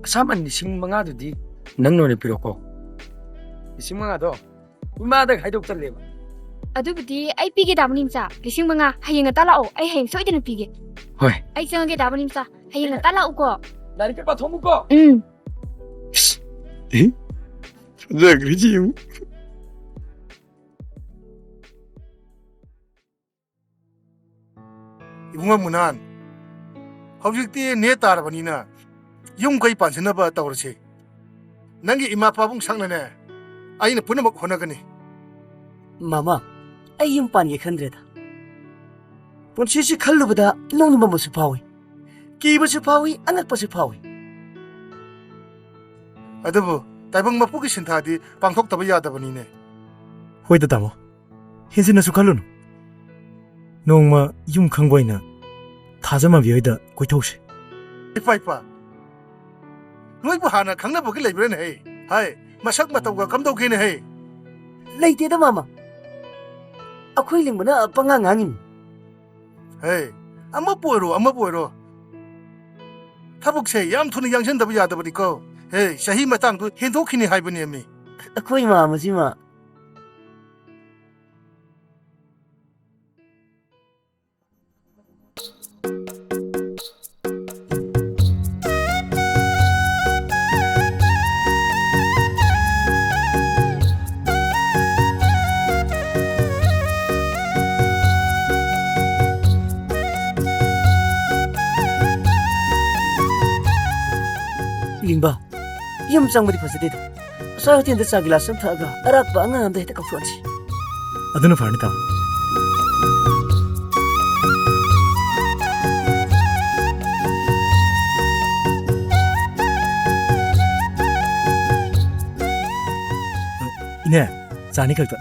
S2: Asaman ni sing manga dudi nangno ne piroko. Sing manga do umada haidok taleba.
S5: Adubudi ai pige dabunimsa lising manga hayeng talao ai hayeng soidena pige.
S2: Hoi.
S5: Ai sange dabunimsa hayeng talao ko.
S2: Dari ke pathomu ko. Zagriji yu.
S3: Ibunga munan. Hojikti ne tarbanina. Yung kai pansina ba tawrse. Nangi ima pabung sangnane. Aina punamak honagani.
S1: Mama, ai yung pan ye khandreda. Ponsisi khallubada nongba masu pawi. Kiba su pawi, anak pa su pawi.
S3: Adabu, taibang mapuki sintadi pangthok taba yadabanine.
S9: Hoi da tamo. Hinsi na su khalunu. Nongma yung khangboina. Thajama bioida koi those.
S3: Ipa. Noi bu hana khangna bogi leibren he. Hai, masak matawga kamdau kene he.
S1: Leite da mama. Akhoi lingbana pangangangin.
S3: Hey, amma poiro. Tabukse yam thuni yangsen daba yadabani ko. Hey, shahi matang du hendokini haibani ami.
S1: Akhoi mama sima. Limba, yum changbadi phasade da. Sa tin da sagila sam thaga arak ba nga anda heta kapronsi.
S9: Aduna farni tamo. Ine, chani kalta.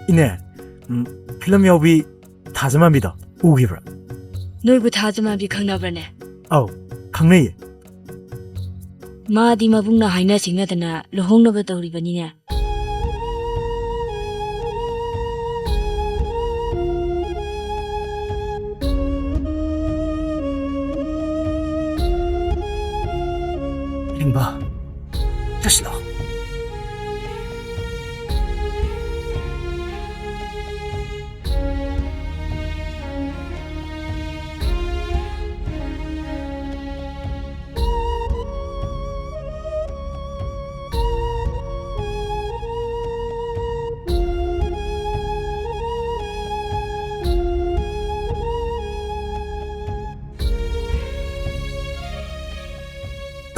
S9: Ine, film yawi thajama bida ugibra.
S5: Noibu thajama bi khangnabrane.
S9: Aw, khangnei.
S5: Madi mabungna haina singnadana lohongnaba tawribanine.
S1: Limba, tasla.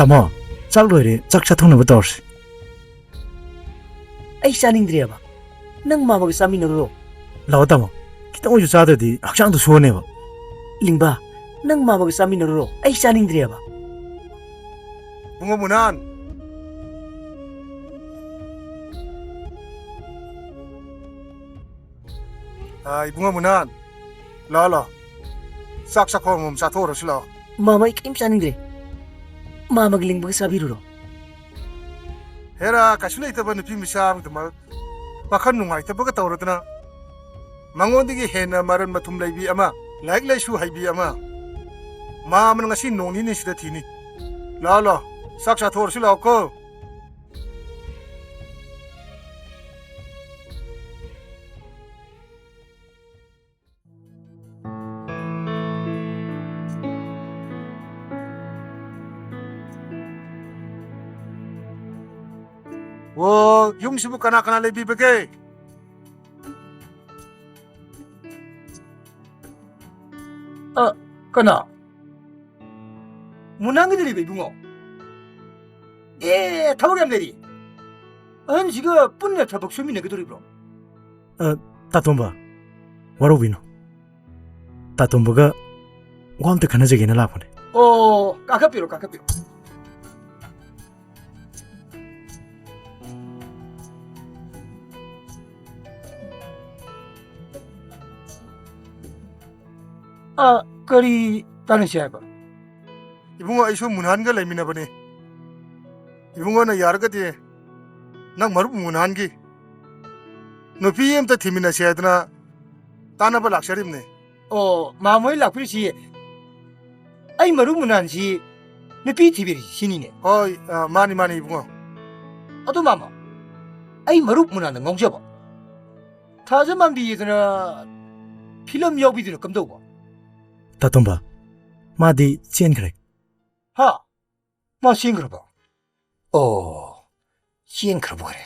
S9: Tamo, chak loire chak cha thongnaba tawrse.
S1: Ai chaningdriya ba. Nang mama ga saminaro.
S9: Lawa tamo. Kitang oju chadadi hakchang to suoneba.
S1: Lingba, nang mama ga saminaro. Ai chaningdriya ba.
S3: Bunga munan. 이bunga munan. La. sak mum sa thora sila.
S1: Mama ikim chaningre. Mama giling bang sabiruro.
S3: Hera kasula ita ba nupi misam tama. Pakan nungai ta baga tawra tana. Mangondi gi hena maran matum laibi ama. Laik shu haibi ama. Ma man ngasi noni ni sida thini. La. sak sa thora sila ko. Wo yung sibu kana lebi bege.
S1: Kana. 문항이들이 왜 붕어? 타박이 내리. 지가 뿐내 타박 수민의 그들이 브로.
S9: 따톰바. 와로비노. 따톰바가 원때 가나제게나 라보네.
S1: 까카피로. 거리 다른 시야봐.
S3: 이bunga aiso munan ga laimina bane. 이bunga na yar ga de. Nang marup munan gi. No PM ta thimina siadna. Tana ba laksharimne.
S1: 마모이 라프리시. 아이 마루문한시. 네피 티비리 신이네.
S3: 많이 이bunga.
S1: 아도 마마. 아이 마루문한은 공셔봐. 타자만 비이드나 필름 여비드나 금도고.
S9: 따톰바. 마디 첸 그래.
S1: 하, 마 싱그러봐. 싱그러봐 그래.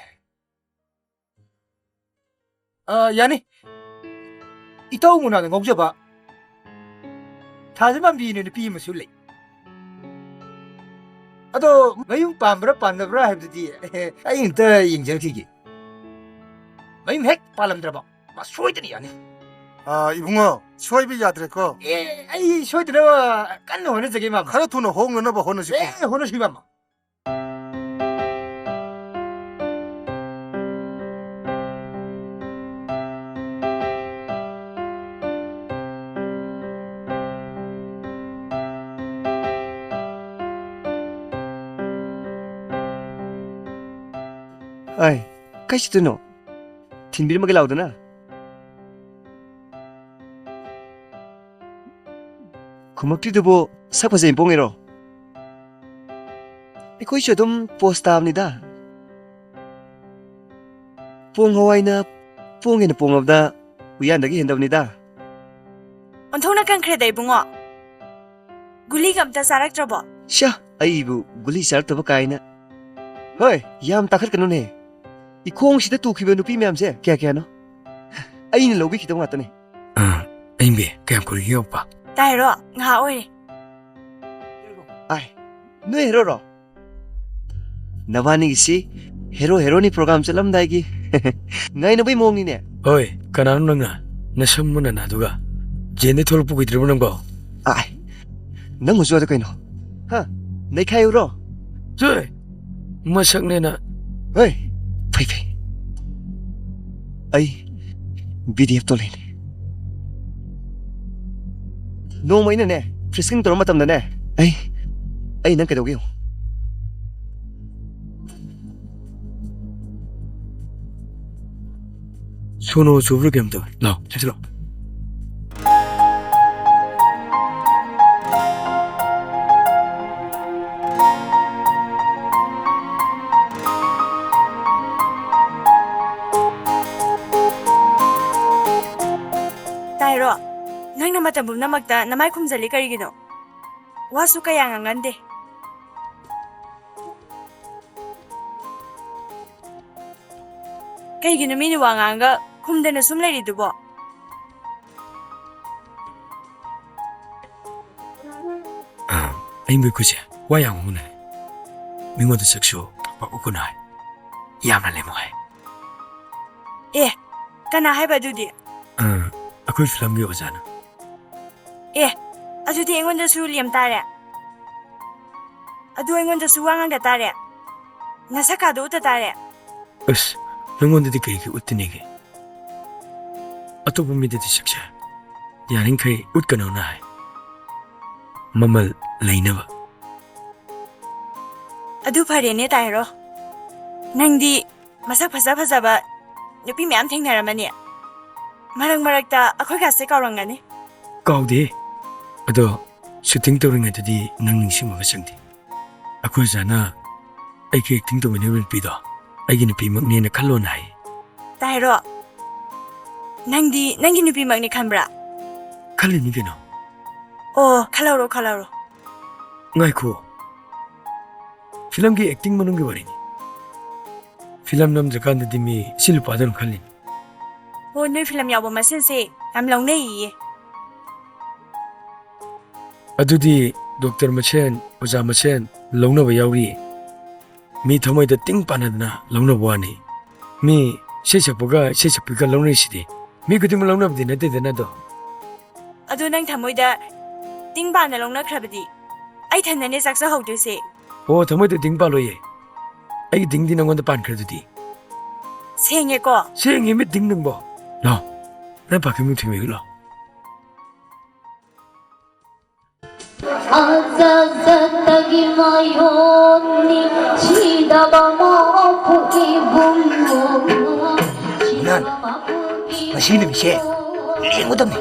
S1: 야니, 이따오 문화는 공셔봐. 타즈만 비는 비면 술래. 아도 매운 밤브라 반나브라 해도디. 아인터 인정티기. 매운 핵 발람들어봐. 마 소이더니 야니.
S3: 이bunga 소이비 야드레 거.
S1: 아이 소이더라 깐노 하는 저기 마.
S3: 카라투노 홍는 봐 호는 시.
S1: 호는 시 마.
S6: Ai, kai situ no. Tinbir magi lauda na. Kumakti dubo sakpa sa impongero. Ikoy siya dum posta amnida. Pong Hawaii na pongin na pongabda uyan dagi hendabnida.
S10: 온통나 깡크레다 이붕어. 굴리가 암다 사락저버.
S6: Siya, ay ibu guli sarak taba kaina. Hoy, yam takhat kanune. Ikong sida tukiba nupi miyamse. Kaya no? Ay nilogi kita nga tani.
S2: Aimbe, kaya ko rin pa.
S10: 다이로 nga 오이.
S6: Ay, no hero ro. Nabani gisi hero ni program chalam daigi. Ngay na bay mong ni ne.
S2: Hoy, kanano lang na. Nasam mo na na duga. Jene tol po kitri mo nang ba?
S6: Ay, nang uswa da kayo no. Ha, nay kayo ro.
S2: Joy, masak na.
S6: Hoy, fay. Ay, BDF tolin. No may na ne. Frisking toro matam na ne. Ay nang kadawgiyo.
S2: Sono sobre game to. No, let's go.
S10: 다이로 nang namatambum na magda na may kumzali karigino. Wasu kaya nga ngande. Kay ginamini wa nga kumde na sumleri dubo.
S2: Aimbe kusi, wayang muna. Mingo de seksyo, papakukunay. Yam na lemoy.
S10: Kana hai ba dudi.
S2: Ako'y film yo sana.
S10: Adu di ingon da su liam tare. Adu ingon da su wangang da tare. Nasa ka do ta tare.
S2: Us, nungon de kay ki utinige. ꯑꯇꯣꯞꯄ ꯃꯤꯗꯗꯤ ꯁꯛꯁꯦ ꯌꯥꯔꯤꯈꯩ ꯎꯠꯀꯅꯣꯅ ꯍꯥꯏ ꯃꯃꯜ ꯂꯩꯅꯕ
S10: ꯑꯗꯨ ꯐꯔꯦꯅꯦ ꯇꯥꯏꯔꯣ ꯅꯪꯗꯤ ꯃꯁꯛ ꯐꯖꯕ ꯅꯨꯄꯤ ꯃꯌꯥꯝ ꯊꯦꯡꯅꯔꯝꯃꯅꯤ ꯃꯔꯛꯇ ꯑꯩꯈꯣꯏꯒꯁꯦ ꯀꯥꯎꯔꯝꯒꯅꯤ
S2: ꯀꯥꯎꯗꯦ ꯑꯗꯣ ꯁꯨꯇꯤꯡ ꯇꯧꯔꯤꯉꯩꯗꯗꯤ ꯅꯪ ꯅꯤꯡꯁꯤꯡꯕꯒ ꯆꯪꯗꯦ ꯑꯩꯈꯣꯏ ꯑꯣꯖꯥꯅ ꯑꯩꯒꯤ ꯑꯦꯛꯇꯤꯡ ꯇꯧꯃꯤꯟꯅꯕ ꯅꯨꯄꯤꯗꯣ ꯑꯩꯒꯤ ꯅꯨꯄꯤꯃꯛꯅꯦꯅ ꯈꯜꯂꯣꯅ ꯍꯥꯏ
S10: ꯇꯥꯏꯔꯣ ꯅꯪꯗꯤ ꯅꯪꯒꯤ ꯅꯨꯄꯤꯃꯛꯅꯤ ꯈꯟꯕ꯭ꯔꯥ
S2: ꯈꯜꯂꯤꯅꯤ ꯀꯩꯅꯣ
S10: ꯑꯣ ꯈꯜꯍꯧꯔꯣ
S2: ꯉꯥꯏꯈꯣ ꯐꯤꯂꯝꯒꯤ ꯑꯦꯛꯇꯤꯡ ꯃꯅꯨꯡꯒꯤ ꯋꯥꯔꯤꯅꯤ ꯐꯤꯂꯝ ꯅꯝꯗ꯭ꯔꯀꯥꯟꯗꯗꯤ ꯃꯤ ꯁꯤ ꯅꯨꯄꯥꯗꯨꯅ ꯈꯜꯂꯤꯅꯤ
S10: ꯑꯣ ꯅꯣꯏ ꯐꯤꯂꯝ ꯌꯥꯎꯕ ꯃꯁꯦꯟꯁꯦ ꯌꯥꯝ ꯂꯧꯅꯩꯌꯦ
S2: ꯑꯗꯨꯗꯤ ꯗꯣꯛꯇꯔ ꯃꯁꯦꯟ ꯑꯣꯖꯥ ꯃꯁꯦꯟ ꯂꯧꯅꯕ ꯌꯥꯎꯔꯤ ꯃꯤ ꯊꯃꯣꯏꯗ ꯇꯤꯡ ꯄꯥꯟꯅꯗꯅ ꯂꯧꯅꯕ ꯋꯥꯅꯤ ꯃꯤ ꯏꯁꯩ ꯁꯛꯄꯒ ꯏꯁꯩ ꯁꯛꯄꯤꯒ ꯂꯧꯅꯩꯁꯤꯗꯤ ꯃꯤ ꯈꯨꯗꯤꯡꯃꯛ ꯂꯧꯅꯕꯗꯤ ꯅꯠꯇꯦꯗꯅ ꯑꯗꯣ
S10: ꯑꯗꯣ ꯅꯪ ꯊꯃꯣꯏꯗ ꯇꯤꯡ ꯄꯥꯟꯅ ꯂꯧꯅꯈ꯭ꯔꯕꯗꯤ ꯑꯩ ꯊꯟꯅꯅꯦ ꯆꯥꯛꯆꯍꯧꯗꯣꯏꯁꯦ
S2: ꯑꯣ ꯊꯃꯣꯏꯗ ꯇꯤꯡ ꯄꯥꯜꯂꯣꯏꯌꯦ ꯑꯩꯒꯤ ꯇꯤꯡꯗꯤ ꯅꯪꯉꯣꯟꯗ ꯄꯥꯟꯈ꯭ꯔꯗꯨꯗꯤ
S10: ꯁꯦꯡꯉꯦꯀꯣ
S2: ꯁꯦꯡꯉꯤ ꯃꯤ ꯇꯤꯡ ꯅꯪꯕꯣ ꯂꯥꯎ ꯅꯪ ꯄꯥꯈꯪ ꯊꯤꯃꯤꯒ ꯂꯥꯎ
S11: 아자자따기 마요니 시다바 마푸기 붐붐
S1: 난 ngasi numise 랭고담네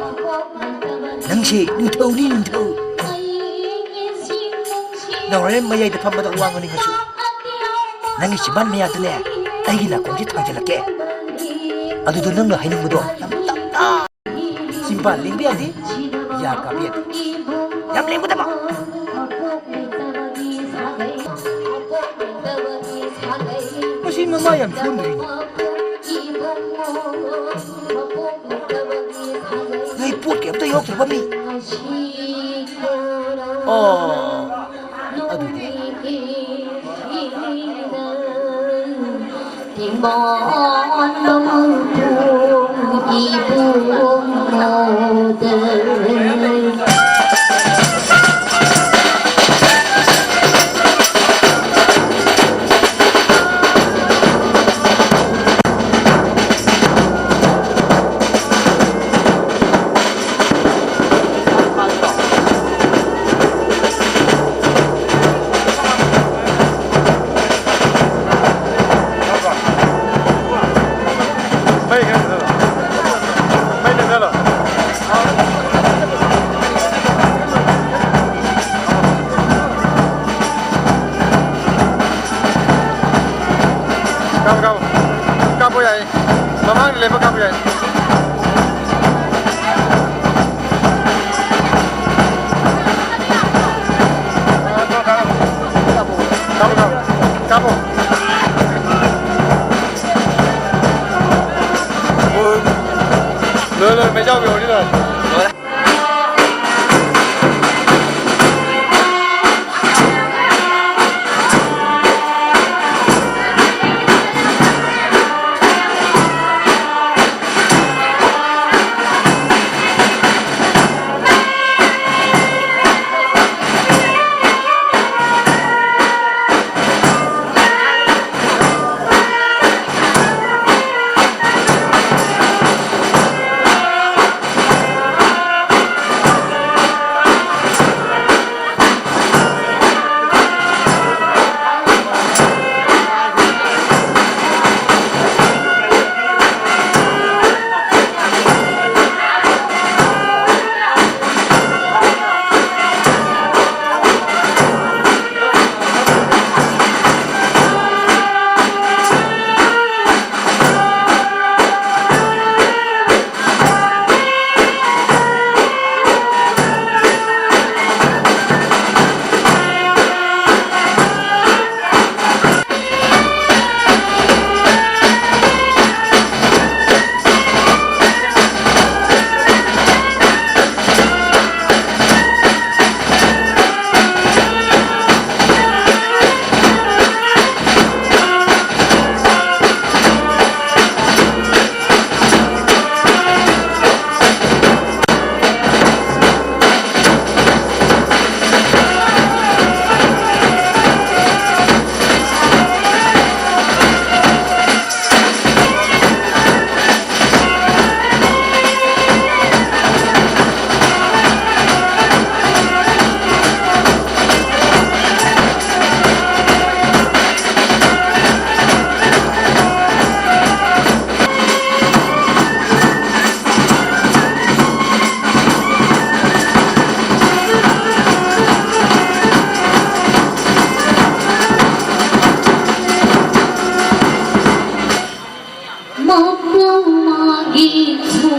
S1: 낭시 닝터우니 닝터우 너는 마야이다 팜바다 우왕하는 것이 낭이 집안 매야드네 아이기 나공지 탕질할게 아두도 낭너 하는 것도 남답다 심판 링비야디 야 가비야디 얌 랭고담아 무슨 마야 촌들이 너희 뿌게 없다 욕들 범이 아두디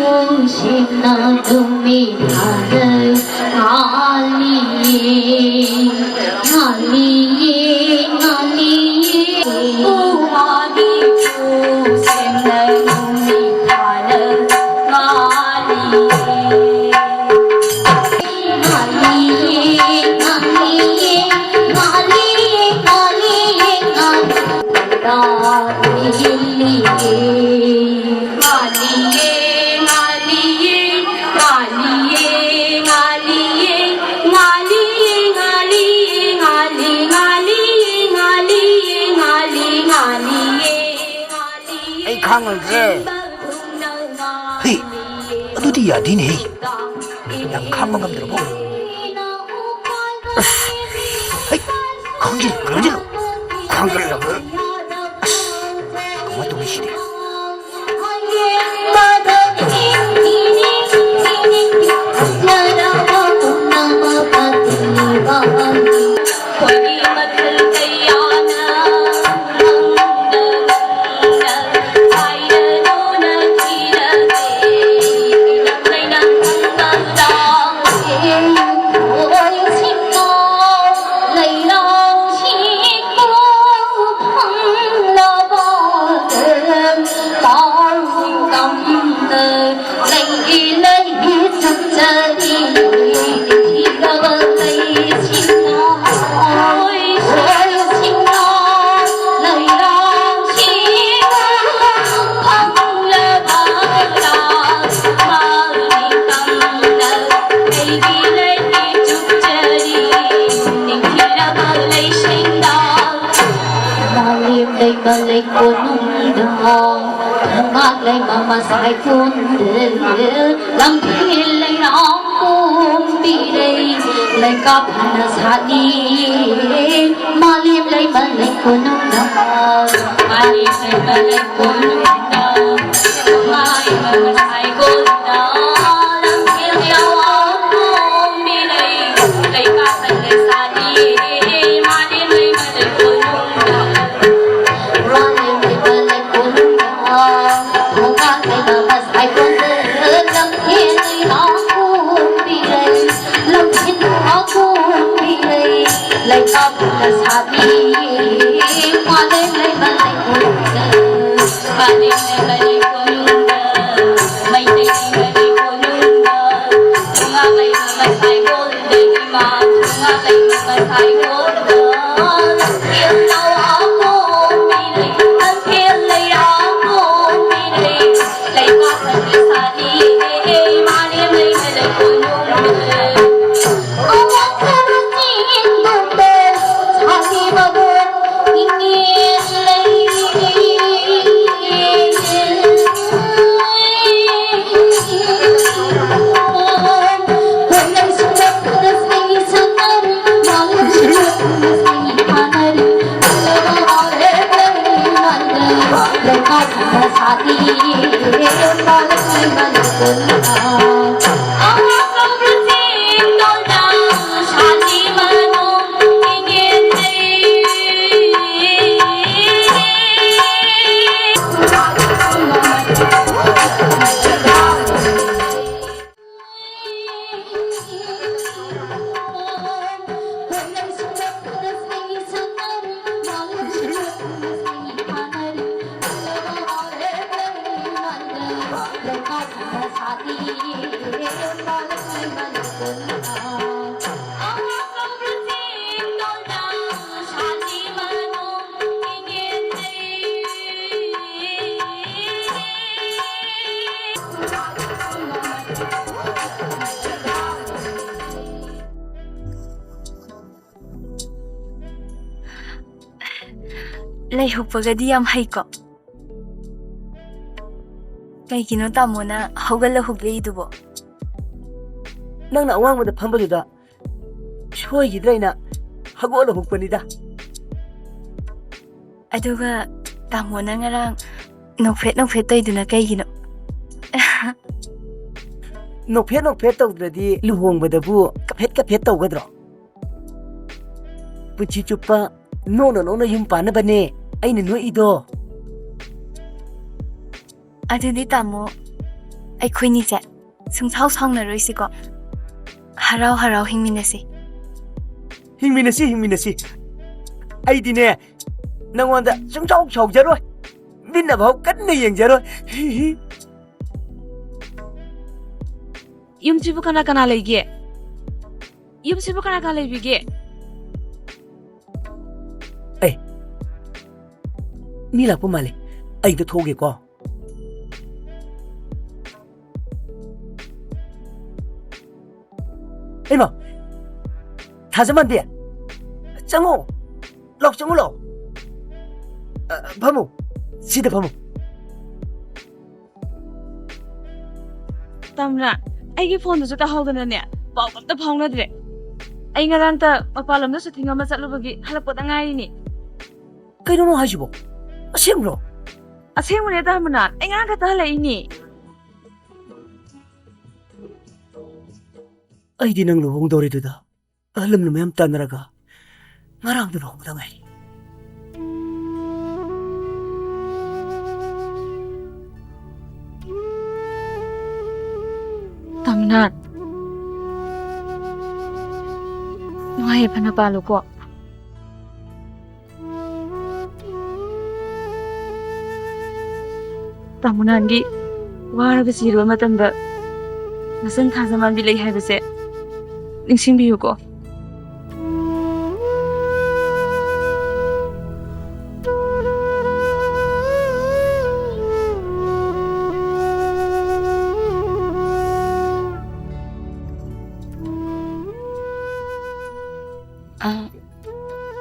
S11: 조심나 dumihana ngaliye umani 조심나 dumihana
S1: Anh khang rồi kìa.
S6: Hey, 어디 야디네. 양 칸만 가면 들어보. 헤이, 강질. 강질이라고. 그만 또 미시네.
S11: sai cuốn lâm thiên lấy nó cuốn bị đây lấy cắp hana sa đi mà liêm lấy mà lấy cuốn nông đào mà liêm lấy mà lấy cuốn nông đào mà liêm lấy mà sai cuốn đào lâm thiên lấy nó cuốn bị đây lấy cắp hana sa đi mà liêm lấy mà lấy cuốn nông đào mà liêm lấy mà lấy cuốn nông đào lấy cắp là sa đi qua đêm lấy mà lấy cuốn và đêm lấy cuốn mây tây lấy cuốn chúng ta lấy mà sai cuốn để mà chúng ta lấy mà sai cuốn thiên đâu áo cuốn đi lấy thân thiên lấy áo cuốn đi lấy cắp là sa đi mà đêm lấy mà lấy cuốn lấy hộp cái đi em hay có cái kia nó tao muốn à hậu cái là hộp lấy đủ bộ
S1: Nang na awang mo da phambaluda. Choi gidrai na hago la hukpanida.
S10: aduga tao muốn à ngarang nọc phết tay đuna cái kia nó
S1: Nok phet tawdradi luhongbadabu kaphet tawgadro. Punchi chupa no yum panabane aina no ido.
S10: adudi tamo ꯑꯩꯈꯣꯏꯅꯤꯁꯦ ꯁꯨꯡꯁꯥꯎ ꯁꯥꯎꯅꯔꯣꯏꯁꯤꯀꯣ ꯍꯔꯥꯎ ꯍꯔꯥꯎ ꯍꯤꯡꯃꯤꯟꯅꯁꯤ
S1: ꯍꯤꯡꯃꯤꯟꯅꯁꯤ ꯑꯩꯗꯤꯅꯦ ꯅꯪꯉꯣꯟꯗ ꯁꯨꯡꯁꯥꯎ ꯁꯥꯎꯖꯔꯣꯏ ꯃꯤꯟꯅ ꯐꯥꯎ ꯀꯟꯅ ꯌꯦꯡꯖꯔꯣꯏ
S10: ꯌꯨꯝꯁꯤꯕꯨ ꯀꯅꯥ ꯀꯅꯥ ꯂꯩꯒꯦ ꯌꯨꯝꯁꯤꯕꯨ ꯀꯅꯥ ꯀꯅꯥ ꯂꯩꯕꯤꯒꯦ
S1: ꯃꯤ ꯂꯥꯛꯄ ꯃꯥꯜꯂꯦ ꯑꯩꯗ ꯊꯣꯛꯒꯦꯀꯣ ꯏꯃꯥ ꯊꯥꯖꯃꯟꯗꯦ ꯆꯪꯉꯣ ꯆꯪꯉꯣ ꯂꯥꯛꯑꯣ ꯐꯝꯃꯨ ꯁꯤꯗ ꯐꯝꯃꯨ
S10: ꯇꯝꯔꯥ ꯑꯩꯒꯤ ꯐꯣꯟꯗꯨꯁꯨ ꯇꯥꯍꯧꯗꯅꯅꯦ ꯄꯥꯎ ꯑꯝꯇ ꯐꯥꯎꯅꯗ꯭ꯔꯦ ꯑꯩ ꯉꯔꯥꯡꯇ ꯃꯄꯥꯟ ꯂꯝꯗ ꯁꯨꯇꯤꯡ ꯑꯃ ꯆꯠꯂꯨꯕꯒꯤ ꯍꯜꯂꯛꯄꯗ ꯉꯥꯏꯔꯤꯅꯤ
S1: ꯀꯩꯅꯣ ꯍꯥꯏꯁꯤꯕꯣ ꯑꯁꯦꯡꯕ꯭ꯔꯣ
S10: ꯑꯁꯦꯡꯕꯅꯦ ꯇꯝꯔꯥ ꯑꯩ ꯉꯔꯥꯡ ꯈꯛꯇ ꯍꯜꯂꯛꯏꯅꯤ
S1: ꯑꯩꯗꯤ ꯅꯪ ꯂꯨꯍꯣꯡꯗꯧꯔꯤꯗꯨꯗ ꯑꯍꯜ ꯂꯃꯟ ꯃꯌꯥꯝ ꯇꯥꯟꯅꯔꯒ ꯉꯔꯥꯡꯗ ꯂꯨꯍꯣꯡꯕꯗ ꯉꯥꯏꯔꯤ
S10: ꯇꯝꯔꯥ ꯅꯨꯡꯉꯥꯏꯌꯦꯐꯅ ꯄꯥꯜꯂꯨꯀꯣ ꯇꯥꯃꯣꯅꯥꯟꯒꯤ ꯋꯥꯔꯒ ꯁꯤꯔꯕ ꯃꯇꯝꯗ ꯃꯆꯟ ꯊꯥꯖꯃꯥꯟꯕꯤ ꯂꯩ ꯍꯥꯏꯕꯁꯦ ꯅꯤꯡꯁꯤꯡꯕꯤꯌꯨꯀꯣ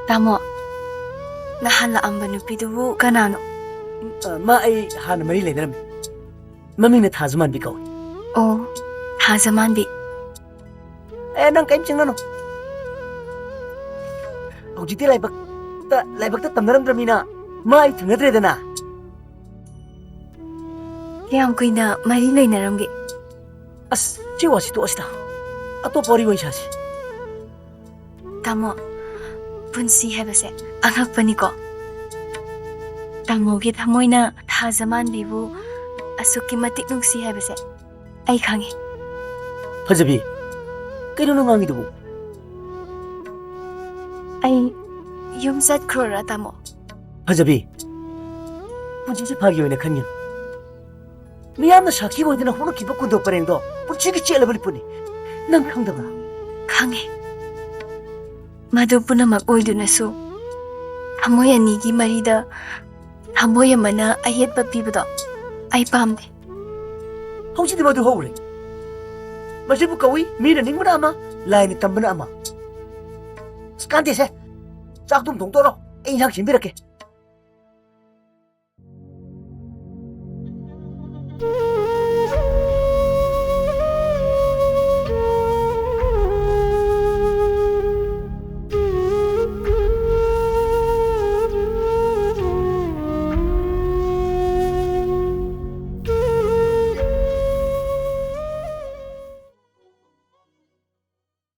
S10: ꯇꯥꯃꯣ ꯅꯍꯥꯟ ꯂꯥꯛꯑꯝꯕ ꯅꯨꯄꯤꯗꯨꯕꯨ ꯀꯅꯥꯅꯣ
S1: ꯃꯥ ꯑꯩ ꯍꯥꯟꯅ ꯃꯔꯤ ꯂꯩꯅꯔꯝꯃꯤ ꯃꯃꯤꯡꯅ ꯊꯥꯖꯃꯥꯟꯕꯤ ꯀꯧꯏ
S10: ꯑꯣ ꯊꯥꯖꯃꯥꯟꯕꯤ
S1: ꯅꯪ ꯀꯔꯤꯝ ꯆꯤꯡꯅꯅꯨ ꯍꯧꯖꯤꯛꯇꯤ ꯂꯥꯏꯕꯛꯇ ꯇꯝꯅꯔꯝꯗ꯭ꯔꯕꯅꯤꯅ ꯃꯥ ꯑꯩ ꯊꯦꯡꯅꯗ꯭ꯔꯦꯗꯅ
S10: ꯀꯌꯥꯝ ꯀꯨꯏꯅ ꯃꯔꯤ ꯂꯩꯅꯔꯝꯒꯦ
S1: ꯑꯁ ꯁꯤ ꯋꯥꯁꯤ ꯇꯣꯛꯑꯁꯤꯗ ꯑꯇꯣꯞꯄ ꯋꯥꯔꯤ ꯑꯣꯏꯅ ꯁꯥꯁꯤ
S10: ꯇꯥꯃꯣ ꯄꯨꯟꯁꯤ ꯍꯥꯏꯕꯁꯦ ꯑꯉꯛꯄꯅꯤꯀꯣ ꯇꯥꯃꯣꯒꯤ ꯊꯃꯣꯏꯅ ꯊꯥꯖꯃꯥꯟꯕꯤꯕꯨ ꯑꯁꯨꯛꯀꯤ ꯃꯇꯤꯛ ꯅꯨꯡꯁꯤ ꯍꯥꯏꯕꯁꯦ ꯑꯩ ꯈꯪꯉꯤ
S1: ꯐꯖꯕꯤ ꯀꯩꯅꯣ ꯅꯪ ꯉꯥꯡꯉꯤꯗꯨꯕꯨ
S10: ꯑꯩ ꯌꯨꯝ ꯆꯠꯈ꯭ꯔꯣꯔꯥ ꯇꯥꯃꯣ
S1: ꯐꯖꯕꯤ ꯄꯨꯟꯁꯤꯁꯦ ꯐꯥꯒꯤ ꯑꯣꯏꯅ ꯈꯟꯒꯅꯨ ꯃꯤꯌꯥꯝꯅ ꯁꯥꯈꯤ ꯑꯣꯏꯗꯅ ꯍꯣꯡꯂꯛꯈꯤꯕ ꯀꯨꯟꯗꯣ ꯄꯔꯦꯡꯗꯣ ꯄꯨꯟꯁꯤꯒꯤ ꯆꯦꯜꯂꯕ ꯂꯤꯞꯄꯨꯅꯤ ꯅꯪ ꯈꯪꯗꯕ꯭ꯔꯥ
S10: ꯈꯪꯉꯦ ꯃꯗꯨ ꯄꯨꯝꯅꯃꯛ ꯑꯣꯏꯗꯨꯅꯁꯨ ꯊꯃꯣꯏ ꯑꯅꯤꯒꯤ ꯃꯔꯤꯗ ꯊꯃꯣꯏ ꯑꯃꯅ ꯑꯌꯦꯠꯄ ꯄꯤꯕꯗꯣ ꯑꯩ ꯄꯥꯝꯗꯦ
S1: ꯍꯧꯖꯤꯛꯇꯤ ꯃꯗꯨ ꯍꯧꯔꯦ ꯃꯁꯤꯕꯨ ꯀꯧꯏ ꯃꯤꯅ ꯅꯤꯡꯕꯅ ꯑꯃ ꯂꯥꯏꯅ ꯇꯝꯕꯅ ꯑꯃ ꯀꯥꯟꯗꯦꯁꯦ ꯆꯥꯛꯇꯨꯝ ꯊꯣꯡꯗꯣꯔꯣ ꯑꯩ ꯏꯟꯁꯥꯡ ꯁꯦꯝꯕꯤꯔꯛꯀꯦ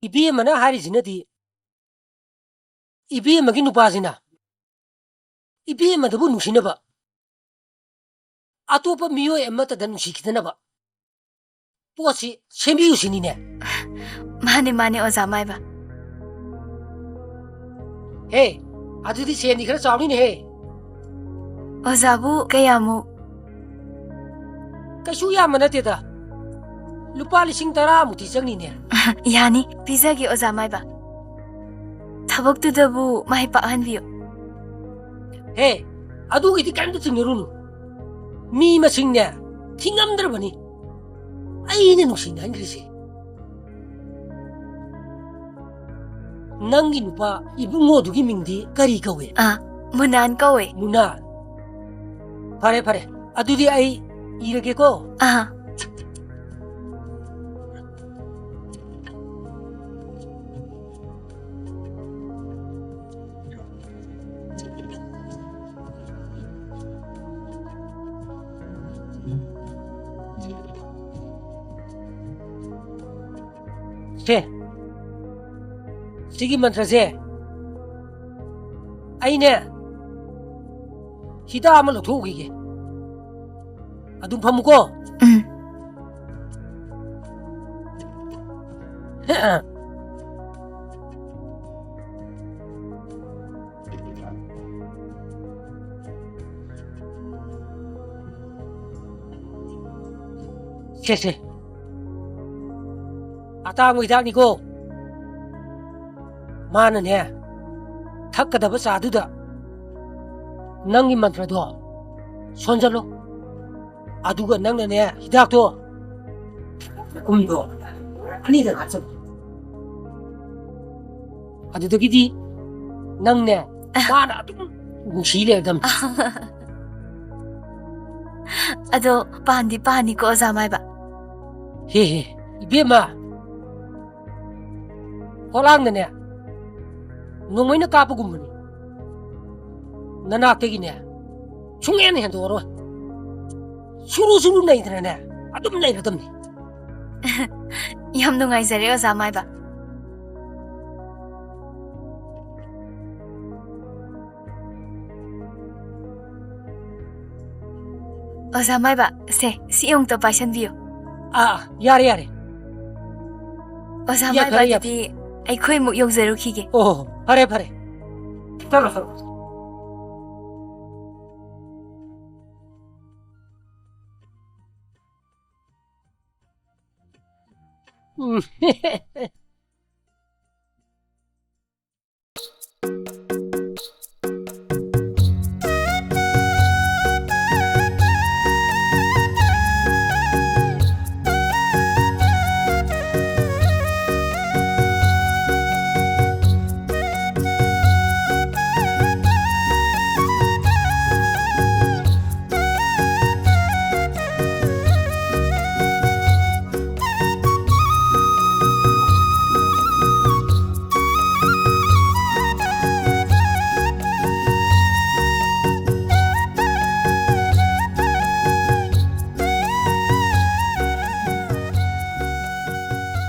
S13: 이비에만은 하리지네디 이비에만기 누파지나 이비에만도 누시나봐 아토파 미오 엠마타다 누시키드나봐 포시 셈비우시니네
S10: 마네 오자마이바
S13: 헤 아주디 셈니 그래 싸우니네 헤
S10: 오자부 그야무
S13: 까슈야마나테다 루파 리싱 따라무티 정니네
S10: 야니 피자기 오자마이바 타복두더부 마이 빠한비요
S13: 헤 아두기디 깐도 증여루누 미마싱네 팅암들어보니 아이네 누시네 한그리지 낭기 누파 이붕어두기 밍디 까리 까웨
S10: 무난 까웨
S13: 무난 파레 아두디 아이 이러게고 세 시기 만트라세 아이네 히다 아마 놓고기게 아둠 파무고 세. 아따 이다니고 마는 해. 탁가다바 사두다. 낭이 만트라도 손절로 아두가 낭나네 히닥도 꿈도 아니다 같이 아두덕이디 낭네 마나 좀 시래담
S5: ꯑꯗꯣ ꯄꯥꯟꯗꯤ ꯄꯥꯟꯅꯤꯀꯣ ꯑꯣꯖꯥ ꯃꯥꯏꯕ
S13: 헤헤 이베마 홀랑네 농모이나 까부구문이 나나택이네 중에는 hendo로 수루수루 나이드네 아둠 나이르덤니
S5: ꯌꯥꯝ ꯅꯨꯡꯉꯥꯏꯖꯔꯦ ꯑꯣꯖꯥ ꯃꯥꯏꯕ ꯑꯣꯖꯥ ꯃꯥꯏꯕ ꯁꯦ ꯁꯤ ꯑꯃꯨꯛꯇ ꯄꯥꯏꯁꯟꯕꯤꯌꯨ
S13: 아 야래
S5: ꯑꯣꯖꯥ
S13: ꯌꯥ, ꯐꯔꯦ, ꯌꯥ.
S5: ꯃꯥꯏꯕꯗꯤ ꯑꯩꯈꯣꯏ ꯑꯃꯨꯛ ꯌꯧꯖꯔꯨꯈꯤꯒꯦ
S13: 오 파래 따라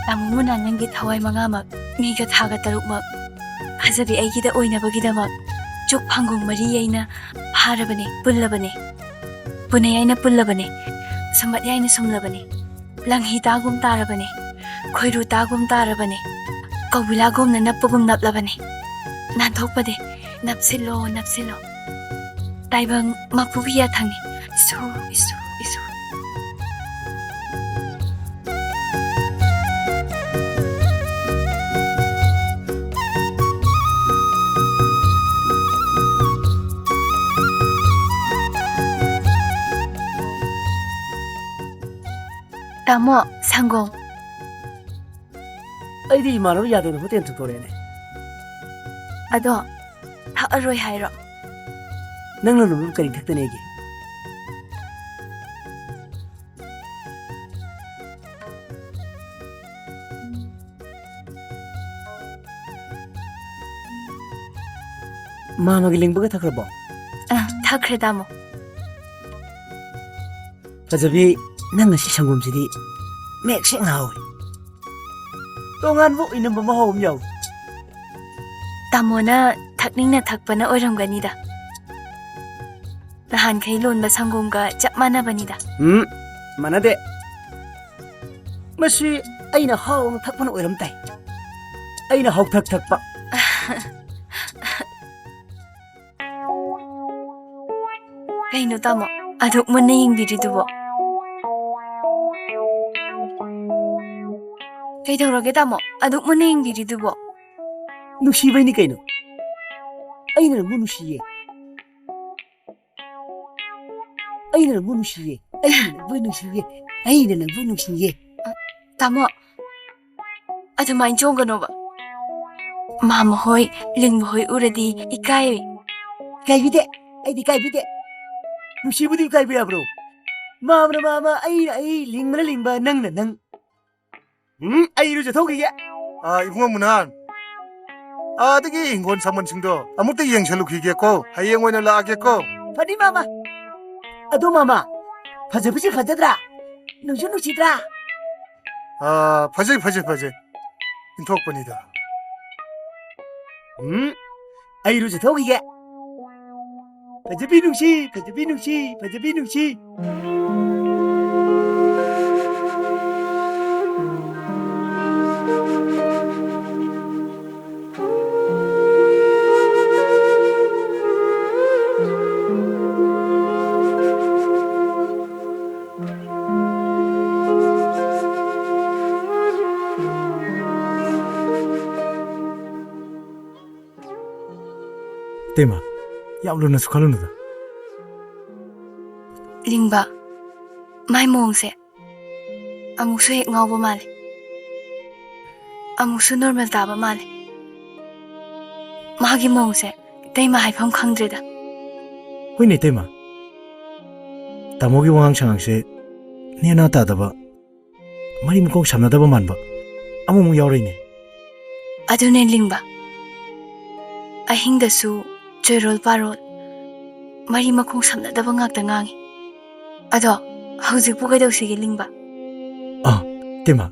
S5: ꯇꯥꯃꯣꯅ ꯅꯪꯒꯤ ꯊꯋꯥꯏ ꯃꯉꯥꯃꯛ ꯃꯤꯒ ꯊꯥꯒ ꯇꯔꯨꯛꯃꯛ ꯐꯖꯕꯤ ꯑꯩꯒꯤꯗ ꯑꯣꯏꯅꯕꯒꯤꯗꯃꯛ ꯆꯨꯛ ꯐꯪꯒꯣꯡ ꯃꯔꯤ ꯑꯩꯅ ꯐꯥꯔꯕꯅꯦ ꯄꯨꯜꯂꯕꯅꯦ ꯄꯨꯅꯩ ꯑꯩꯅ ꯄꯨꯜꯂꯕꯅꯦ ꯁꯨꯝꯕꯠ ꯌꯥꯏꯅ ꯁꯨꯝꯂꯕꯅꯦ ꯂꯪꯍꯤ ꯇꯥꯒꯨꯝ ꯇꯥꯔꯕꯅꯦ ꯈꯣꯏꯔꯨ ꯇꯥꯒꯨꯝ ꯇꯥꯔꯕꯅꯦ ꯀꯧꯕꯤꯂꯥꯒꯨꯝꯅ ꯅꯞꯄꯒꯨꯝ ꯅꯞꯂꯕꯅꯦ ꯅꯥꯟꯊꯣꯛꯄꯗꯦ ꯅꯞꯁꯤꯜꯂꯣ ꯅꯞꯁꯤꯜꯂꯣ ꯇꯥꯏꯕꯪ ꯃꯄꯨꯒꯤ ꯌꯥꯊꯪꯅꯤ 이수 이수 이수 따모 상공
S1: ꯑꯩꯗꯤ ꯏꯃꯥꯟꯅꯕ ꯌꯥꯗꯅ ꯍꯣꯇꯦꯜ ꯊꯣꯛꯇꯣꯔꯦꯅꯦ
S5: ꯑꯗꯣ ꯊꯛꯑꯔꯣꯏ ꯍꯥꯏꯔꯣ
S1: ꯅꯪꯅ ꯅꯨꯃꯤꯠ ꯀꯔꯤ ꯊꯛꯇꯅꯦꯒꯦ ꯃꯥꯃꯒꯤ ꯂꯤꯡꯕꯒ ꯊꯛꯈ꯭ꯔꯕꯣ
S5: ꯊꯛꯈ꯭ꯔꯦ ꯇꯥꯃꯣ
S1: ꯐꯖꯕꯤ ꯅꯪ ꯉꯁꯤ ꯁꯪꯒꯣꯝꯁꯤꯗꯤ ꯃꯦꯛꯁꯦꯡ ꯍꯥꯎꯏ ꯇꯣꯉꯥꯟꯕ ꯑꯣꯏꯅꯕ ꯃꯍꯥꯎ ꯑꯃ ꯌꯥꯎꯏ
S5: ꯇꯥꯃꯣꯅ ꯊꯛꯅꯤꯡꯅ ꯊꯛꯄꯅ ꯑꯣꯏꯔꯝꯒꯅꯤꯗ ꯅꯍꯥꯟꯈꯩ ꯂꯣꯟꯕ ꯁꯪꯒꯣꯝꯒ ꯆꯞ ꯃꯥꯟꯅꯕꯅꯤꯗ
S1: ꯃꯥꯟꯅꯗꯦ ꯃꯁꯤ ꯑꯩꯅ ꯍꯥꯎꯅ ꯊꯛꯄꯅ ꯑꯣꯏꯔꯝ ꯇꯥꯏ ꯑꯩꯅ ꯍꯥꯎꯊꯛ ꯊꯛꯄ
S5: ꯀꯩꯅꯣ ꯇꯥꯃꯣ ꯑꯗꯨꯛ ꯃꯨꯟꯅ ꯌꯦꯡꯕꯤꯔꯤꯗꯨꯕꯣ ꯀꯩꯗꯧꯔꯒꯦ ꯇꯥꯃꯣ ꯑꯗꯨꯛ ꯃꯨꯟꯅ ꯌꯦꯡꯕꯤꯔꯤꯗꯨꯕꯣ
S1: ꯅꯨꯡꯁꯤꯕꯩꯅꯤ ꯀꯩꯅꯣ ꯑꯩꯅ ꯅꯪꯕꯨ ꯅꯨꯡꯁꯤꯌꯦ ꯑꯩꯅ ꯅꯪꯕꯨ ꯅꯨꯡꯁꯤꯌꯦ ꯑꯩꯅ ꯅꯪꯕꯨ ꯅꯨꯡꯁꯤꯌꯦ ꯑꯩꯅ ꯅꯪꯕꯨ ꯅꯨꯡꯁꯤꯌꯦ
S5: ꯇꯥꯃꯣ ꯑꯗꯨꯃꯥꯏꯅ ꯆꯣꯡꯒꯅꯣꯕ ꯃꯥꯃ ꯍꯣꯏ ꯂꯤꯡꯕ ꯍꯣꯏ ꯎꯔꯗꯤ ꯏꯀꯥꯏ
S1: ꯏꯀꯥꯏꯕꯤꯗꯦ ꯑꯩꯗꯤ ꯏꯀꯥꯏꯕꯤꯗꯦ ꯅꯨꯡꯁꯤꯕꯨꯗꯤ ꯏꯀꯥꯏꯕ ꯌꯥꯕ꯭ꯔꯣ ꯃꯥꯃꯅ ꯃꯥꯃ ꯑꯩꯅ ꯑꯩ ꯂꯤꯡꯕꯅ ꯂꯤꯡꯕ ꯅꯪꯅ ꯅꯪ ꯑꯩ ꯏꯔꯨꯖꯊꯣꯛꯈꯤꯒꯦ
S3: 이붕어 문안. 아득이 인권 사문층도 아무때 영설루기겠고 하영 오늘 나가겠고.
S1: 파디 마마 아도 마마 파제부지 파제드라 누주 누시드라
S3: 아 파제. 인톡번이다.
S1: 아이 이루져토기게 파제비 눅시
S9: ꯇꯦꯃ ꯌꯥꯝ ꯂꯨꯅꯁꯨ ꯈꯜꯂꯨꯅꯨꯗ
S5: ꯂꯤꯡꯕ ꯃꯥꯏ ꯃꯑꯣꯡꯁꯦ ꯑꯃꯨꯛꯁꯨ ꯍꯦꯛ ꯉꯥꯎꯕ ꯃꯥꯜꯂꯦ ꯑꯃꯨꯛꯁꯨ ꯅꯣꯔꯃꯦꯜ ꯇꯥꯕ ꯃꯥꯜꯂꯦ ꯃꯥꯒꯤ ꯃꯑꯣꯡꯁꯦ ꯇꯩꯃ ꯍꯥꯏꯐꯝ ꯈꯪꯗ꯭ꯔꯦꯗ
S9: ꯍꯣꯏꯅꯦ ꯇꯦꯃ ꯇꯥꯃꯣꯒꯤ ꯋꯥꯉꯥꯡ ꯁꯉꯥꯡꯁꯦ ꯅꯦꯅꯥ ꯇꯥꯗꯕ ꯃꯔꯤ ꯃꯈꯣꯡ ꯁꯝꯅꯗꯕ ꯃꯥꯟꯕ ꯑꯃꯨꯛ ꯌꯥꯎꯔꯛꯏꯅꯦ
S5: ꯑꯗꯨꯅꯦ ꯂꯤꯡꯕ ꯑꯍꯤꯡꯗꯁꯨ ꯆꯣꯏꯔꯣꯜ ꯄꯥꯔꯣꯜ ꯃꯔꯤ ꯃꯈꯣꯡ ꯁꯝꯅꯗꯕ ꯉꯥꯛꯇ ꯉꯥꯡꯉꯤ ꯑꯗꯣ ꯍꯧꯖꯤꯛꯄꯨ ꯀꯩꯗꯧꯁꯤꯒꯦ ꯂꯤꯡꯕ
S9: ꯇꯦꯃ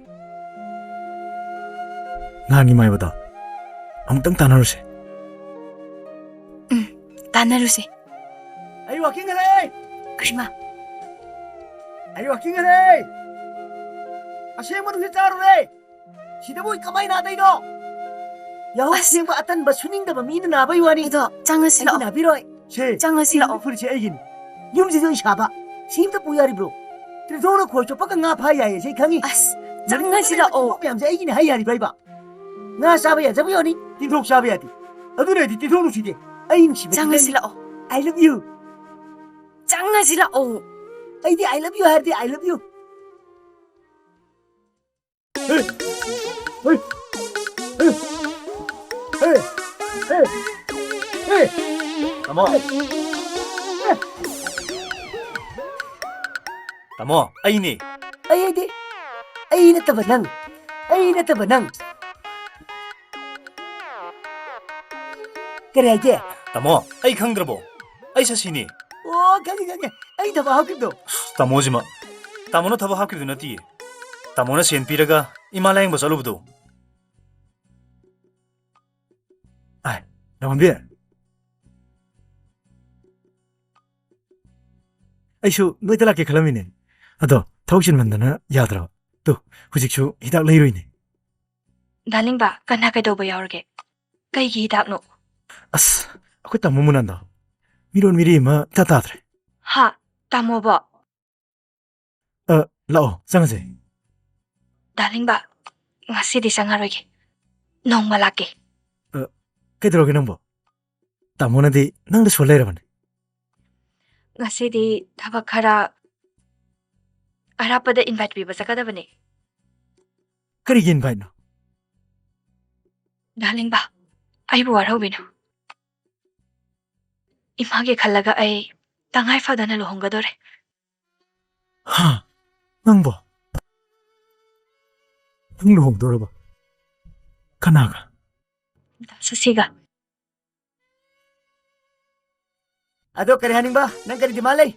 S9: ꯅꯍꯥꯟꯒꯤ ꯃꯥꯏꯕꯗꯣ ꯑꯃꯨꯛꯇꯪ ꯇꯥꯟꯅꯔꯨꯁꯦ
S5: ꯇꯥꯟꯅꯔꯨꯁꯦ
S1: ꯑꯩ ꯋꯥꯀꯤꯡ ꯍꯜꯂꯦ
S5: ꯀꯔꯤꯃ
S1: ꯑꯩ ꯋꯥꯀꯤꯡ ꯍꯜꯂꯦ ꯑꯁꯦꯡꯕ ꯅꯨꯡꯁꯤꯠ ꯆꯥꯔꯨꯔꯦ ꯁꯤꯗꯕꯨ ꯀꯃꯥꯏꯅ ꯅꯥꯗꯣꯏꯅꯣ ꯌꯥꯍꯧ ꯊꯦꯡꯕ ꯑꯇꯟꯕ ꯁꯨꯅꯤꯡꯗꯕ ꯃꯤꯅ ꯅꯥꯕꯩ ꯋꯥꯅꯤ
S5: ꯑꯗꯣ ꯆꯪꯉꯁꯤ
S1: ꯑꯩꯗꯤ
S5: ꯂꯥꯛꯑꯣ
S1: ꯅꯥꯕꯤꯔꯣꯏ ꯁꯦ
S5: ꯆꯪꯉꯁꯤ ꯂꯥꯛꯑꯣ
S1: ꯐꯨꯔꯤꯠꯁꯦ ꯑꯩꯒꯤꯅꯤ ꯌꯨꯝꯁꯤꯁꯨ ꯑꯩ ꯁꯥꯕ ꯁꯤꯝꯇ ꯄꯨ ꯌꯥꯔꯤꯕ꯭ꯔꯣ ꯇ꯭ꯔꯤꯊꯣꯡꯅ ꯈꯣꯏ ꯆꯣꯞꯄꯒ ꯉꯥ ꯐꯥ ꯌꯥꯏꯌꯦ ꯁꯤ ꯈꯪꯉꯤ
S5: ꯑꯁ ꯆꯪꯉꯁꯤ ꯂꯥꯛꯑꯣ
S1: ꯃꯌꯥꯝꯁꯦ ꯑꯩꯒꯤꯅꯦ ꯍꯥꯏ ꯌꯥꯔꯤꯕ꯭ꯔꯥ ꯑꯩꯕ ꯉꯥ ꯆꯥꯕ ꯌꯥꯖꯕ ꯌꯥꯅꯤ ꯇꯤꯟꯊꯣꯛ ꯆꯥꯕ ꯌꯥꯗꯦ ꯑꯗꯨꯅꯗꯤ ꯇꯤꯟꯊꯣꯛ ꯅꯨꯡꯁꯤꯗꯦ ꯑꯩ ꯅꯨꯡꯁꯤꯕ
S5: ꯆꯪꯉꯁꯤ ꯂꯥꯛꯑꯣ
S1: ꯑꯥꯏ ꯂꯚ ꯌꯨ
S5: ꯆꯪꯉꯁꯤ ꯂꯥꯛꯑꯣ
S1: ꯑꯩꯗꯤ ꯑꯥꯏ ꯂꯚ ꯌꯨ ꯍꯥꯏꯔꯗꯤ I love you
S4: Tamo. Tamo, ay ni.
S1: ꯑꯩ ꯅꯠꯇꯕ ꯅꯪ ꯀꯔꯤ ꯍꯥꯏꯒꯦ
S4: Tamo, ay khangdrabo. Ay sa sini.
S1: ꯑꯣ ꯈꯪꯉꯦ ꯑꯩ ꯊꯕꯛ ꯍꯥꯞꯈꯤꯕꯗꯣ
S4: Tamo jima. Tamo na thaba hakibdu nati. Tamo na sen piraga imalayang basalubdo.
S9: ꯑꯥꯏ ꯂꯝꯉꯥꯟꯕꯤ ꯑꯩꯁꯨ ꯅꯣꯏꯗ ꯂꯥꯛꯀꯦ ꯈꯜꯂꯝꯃꯤꯅꯦ ꯑꯗꯣ ꯊꯕꯛ ꯆꯤꯟꯃꯟꯗꯅ ꯌꯥꯗ꯭ꯔꯕ ꯇꯨ ꯍꯧꯖꯤꯛꯁꯨ ꯍꯤꯗꯥꯛ ꯂꯩꯔꯨꯏꯅꯦ
S5: ꯗꯥꯂꯤꯡꯕ ꯀꯅꯥ ꯀꯩꯗꯧꯕ ꯌꯥꯎꯔꯒꯦ ꯀꯩꯒꯤ ꯍꯤꯗꯥꯛꯅꯣ
S9: ꯑꯁ ꯑꯩꯈꯣꯏ ꯇꯥꯃꯣ ꯃꯨꯅꯥꯟꯗꯣ ꯃꯤꯔꯣꯟ ꯃꯤꯔꯤ ꯑꯃ ꯏꯇꯥ ꯇꯥꯗ꯭ꯔꯦ
S5: ꯍꯥ ꯇꯥꯃꯣꯕꯣ
S9: ꯂꯥꯛꯑꯣ ꯆꯪꯉꯁꯦ
S5: ꯗꯥꯂꯤꯡꯕ ꯉꯁꯤꯗꯤ ꯆꯪꯉꯔꯣꯏꯒꯦ ꯅꯣꯡꯃ ꯂꯥꯛꯀꯦ
S9: ꯀꯩꯗꯧꯔꯒꯦ ꯅꯪꯕꯣ ꯇꯥꯃꯣꯅꯗꯤ ꯅꯪꯗ ꯁꯣꯜ ꯂꯩꯔꯕꯅꯦ
S5: ꯉꯁꯤꯗꯤ ꯊꯕꯛ ꯈꯔ ꯑꯔꯥꯞꯄꯗ ꯏꯟꯚꯥꯏꯠ ꯄꯤꯕ ꯆꯠꯀꯗꯕꯅꯦ
S9: ꯀꯔꯤꯒꯤ ꯏꯟꯚꯥꯏꯠꯅꯣ
S5: ꯗꯥꯂꯤꯡꯕ ꯑꯩꯕꯨ ꯋꯥꯔꯧꯕꯤꯅꯨ ꯏꯃꯥꯒꯤ ꯈꯜꯂꯒ ꯑꯩ ꯇꯉꯥꯏ ꯐꯗꯅ ꯂꯨꯍꯣꯡꯒꯗꯣꯔꯦ
S9: ꯍꯥ ꯅꯪꯕꯣ ꯅꯪ ꯂꯨꯍꯣꯡꯗꯣꯔꯕ ꯀꯅꯥꯒ
S5: ꯁꯁꯤꯒ
S1: ꯑꯗꯣ ꯀꯔꯤ ꯍꯥꯏꯅꯤꯡꯕ ꯅꯪ ꯀꯔꯤ ꯗꯤꯃꯥꯟ ꯂꯩ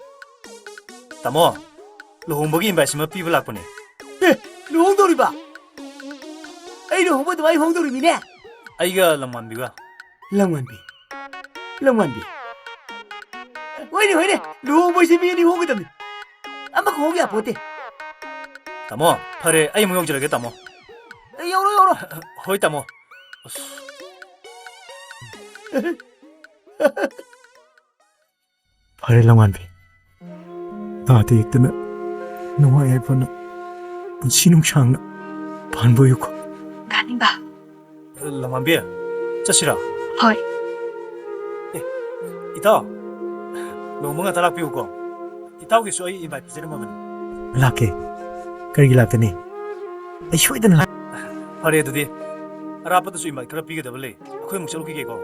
S4: Tamo, luhumbagi invite sima piba lakpane.
S1: ꯂꯨꯍꯣꯡꯗꯧꯔꯤꯕ ꯑꯩ ꯂꯨꯍꯣꯡꯕ ꯑꯗꯨꯃꯥꯏꯅ ꯍꯣꯡꯗꯧꯔꯤꯃꯤꯅꯦ
S4: Aiga lamwanbiga.
S1: ꯂꯝꯉꯥꯟꯕꯤ ꯍꯣꯏꯅꯦ ꯂꯨꯍꯣꯡꯕꯁꯤ ꯃꯤ ꯑꯅꯤ ꯍꯣꯡꯒꯗꯕꯅꯤ ꯑꯃꯈꯛ ꯍꯣꯡ ꯌꯥꯄꯣꯠꯇꯦ
S4: Tamo, pare ay mo yongjirage tamo.
S1: ꯌꯧꯔꯣ
S4: Hoy tamo.
S9: ꯐꯔꯦ ꯂꯝꯉꯥꯟꯕꯤ ꯇꯥꯗ ꯌꯦꯛꯇꯅ ꯅꯨꯡꯉꯥꯏ ꯌꯥꯏꯐꯅ ꯄꯨꯟꯁꯤ ꯅꯨꯡꯁꯥꯡꯅ ꯄꯥꯟꯕꯣꯌꯨꯀꯣ
S5: ꯗꯥꯂꯤꯡꯕ
S4: Lamwanbi, chasira.
S5: ꯍꯣꯏ
S4: Ita, luhumanga talak piu ko. Itaw gisu ay invite pisira mamani.
S9: ꯂꯥꯛꯀꯦ ꯀꯔꯤꯒꯤ ꯂꯥꯛꯇꯅꯤ ꯑꯩ ꯁꯣꯏꯗꯅ
S4: Pare dudi, arapata su invite kara piga dabale. Akoy muk chaluki ko.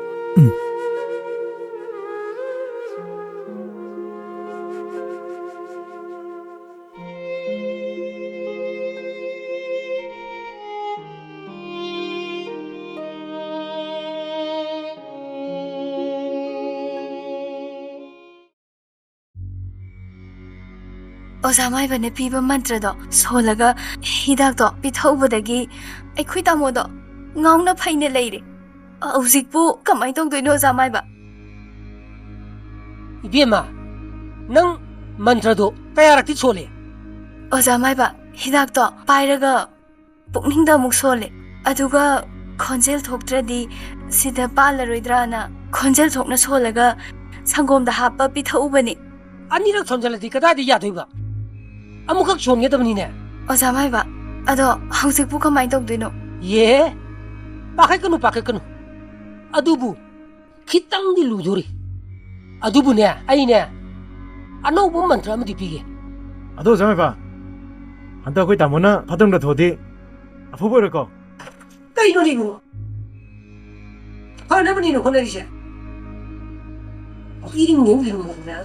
S5: ꯑꯣꯖꯥ ꯃꯥꯏꯕꯅ ꯄꯤꯕ ꯃꯟꯇ꯭ꯔꯗꯣ ꯁꯣꯜꯂꯒ ꯍꯤꯗꯥꯛꯇꯣ ꯄꯤꯊꯧꯕꯗꯒꯤ ꯑꯩꯈꯣꯏ ꯇꯥꯃꯣꯗꯣ ꯉꯥꯎꯅ ꯐꯩꯅ ꯂꯩꯔꯦ ꯍꯧꯖꯤꯛꯄꯨ ꯀꯃꯥꯏꯅ ꯇꯧꯗꯣꯏꯅꯣ ꯑꯣꯖꯥ ꯃꯥꯏꯕ
S13: 이비엠마, 넌 만트라도 까야락티 촐래.
S5: ꯑꯣꯖꯥ ꯃꯥꯏꯕ ꯍꯤꯗꯥꯛꯇꯣ ꯄꯥꯏꯔꯒ ꯄꯨꯛꯅꯤꯡꯗ ꯑꯃꯨꯛ ꯁꯣꯜꯂꯦ ꯑꯗꯨꯒ ꯈꯣꯟꯖꯦꯜ ꯊꯣꯛꯇ꯭ꯔꯗꯤ ꯁꯤꯗ ꯄꯥꯜꯂꯔꯣꯏꯗ꯭ꯔꯥꯅ ꯈꯣꯟꯖꯦꯜ ꯊꯣꯛꯅ ꯁꯣꯜꯂꯒ ꯁꯪꯒꯣꯝꯗ ꯍꯥꯞꯄ ꯄꯤꯊꯛꯎꯕꯅꯤ
S13: 아니랑 손절라디 까다디 야도이바. 아무각 손게더니네.
S5: ꯑꯣꯖꯥ ꯃꯥꯏꯕ ꯑꯗꯣ ꯍꯧꯖꯤꯛꯄꯨ ꯀꯃꯥꯏꯅ ꯇꯧꯗꯣꯏꯅꯣ
S13: 예. 빠카이끄누. 아두부. khitang di luduri adubu ne ai ne anauba mantra amadi pige
S9: ado jamai ba anta koi tamona padong da thodi afobo reko
S13: kai no ni go ha na bani no khona ri sha iring ne mo na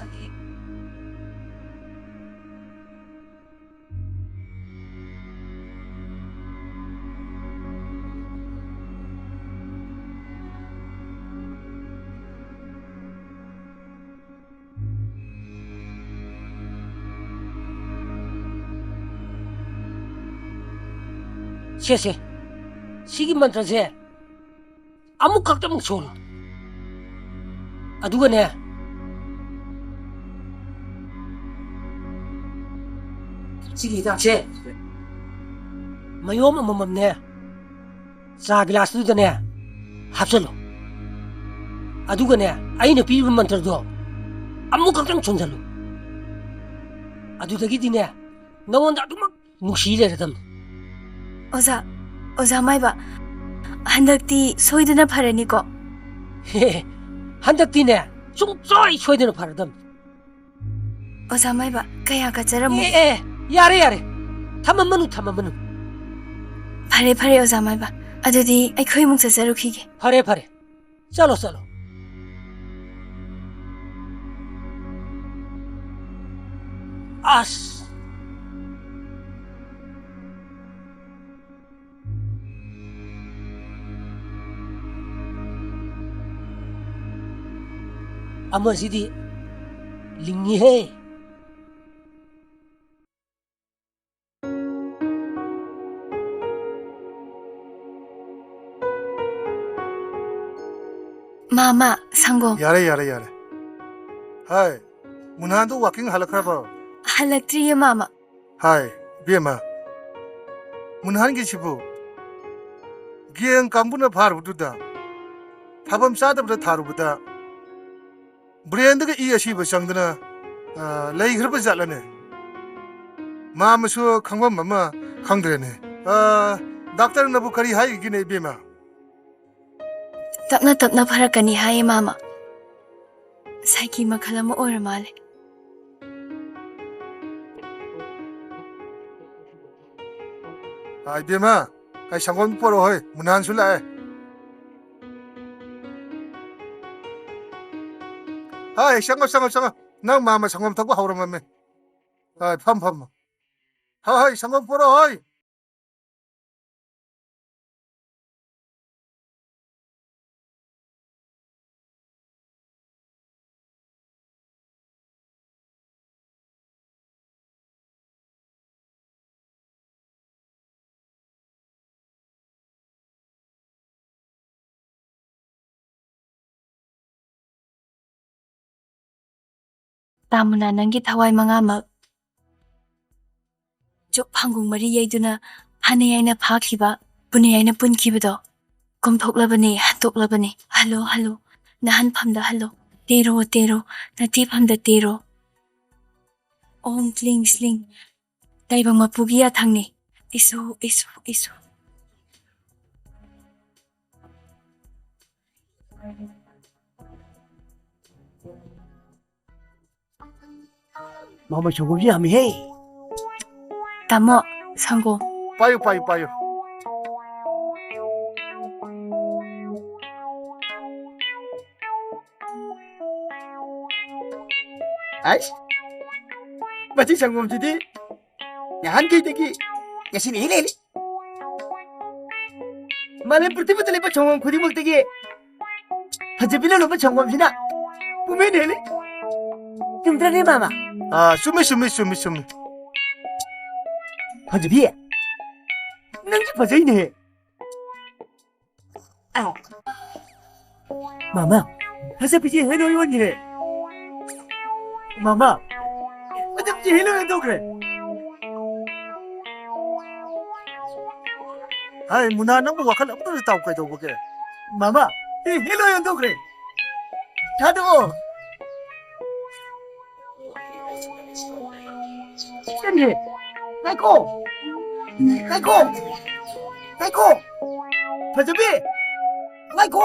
S13: 세 시기 만트라세 아무 각도 못 쏠. 아두가네. 시기 다세. 마요마 맘맘네. 자 글라스도네. 합설로. 아두가네. 아이네 비르 만트라도 아무 각도 촌살로. 아두다기디네. 너원다 아두막 묵시레라담.
S5: 오자 마이바 한덕디 소이드나 파라니고
S13: 한덕디네 쫑쩌이 소이드나 파라담
S5: 오자 마이바 가야가 저러모
S13: 야래 탐만만우
S5: 파레 오자 마이바 아두디 아이코이 뭉쳐 저러키게
S13: 파레 짤로 아스 아마시디 링이해
S5: 마마 상고
S3: 야래 하이 문한도 와킹 할라크라바
S5: 할락트리에 마마
S3: 하이 비에마 문한기 시부 기행 깜부나 바르부다 타범 싸다부다 타루부다 브랜드가 이 아시바 상드나 레이 흐르바 잘라네 마마수 강반 마마 강드레네 닥터 나부 카리 하이 기네 비에마
S5: tapna farakani haye mama saiki makhala ma ora male
S3: ai biema ai sangon poro hoi munan sula ai sangon nang mama sangon taku haura mame ai pam hai sangon poro hoi
S5: tamuna nangi thawai manga mak chok phangung mari yaiduna hane yaina phakhiba pune yaina punkhiba komthoklabani hatoklabani halo nahan phamda halo tero nati phamda tero om kling sling taibang mapugiya thangni isu
S1: Mama chongom ji ami he.
S5: tamo sango
S3: payo
S1: Ai. Bachi chongom ji di. Yahan ki teki. Yasin ile. Mane purtibutale pa chongom khudi multegi. Hajibila no pa chongom jina. Pume nele. Tumtrane mama.
S3: sumi
S1: 하지비 낭지 빠져있네 마마 하사피지 해놓이원이네 마마 어차피 해놓여도 그래
S3: ai munan nang wakal abdu tau kai do boke
S1: 마마 해놓여도 그래 다도 짠해 나이코 하자비 나이코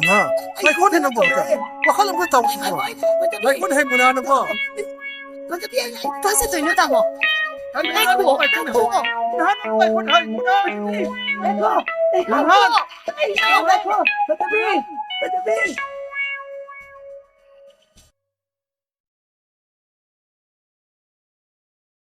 S3: na lai kon hen bo ka wa khalam ko taw ko lai kon hen muna na ba
S10: มันจะเพี้ยนถ้าเสร็จตัวนี้ตามหมอไอ้กูไอ้กู
S1: นะไปคนไทยคนไทยไอ้พ่อไอ้พ่อไอ้พ่อไอ้พ่อไอ้พ่อไอ้พ่อ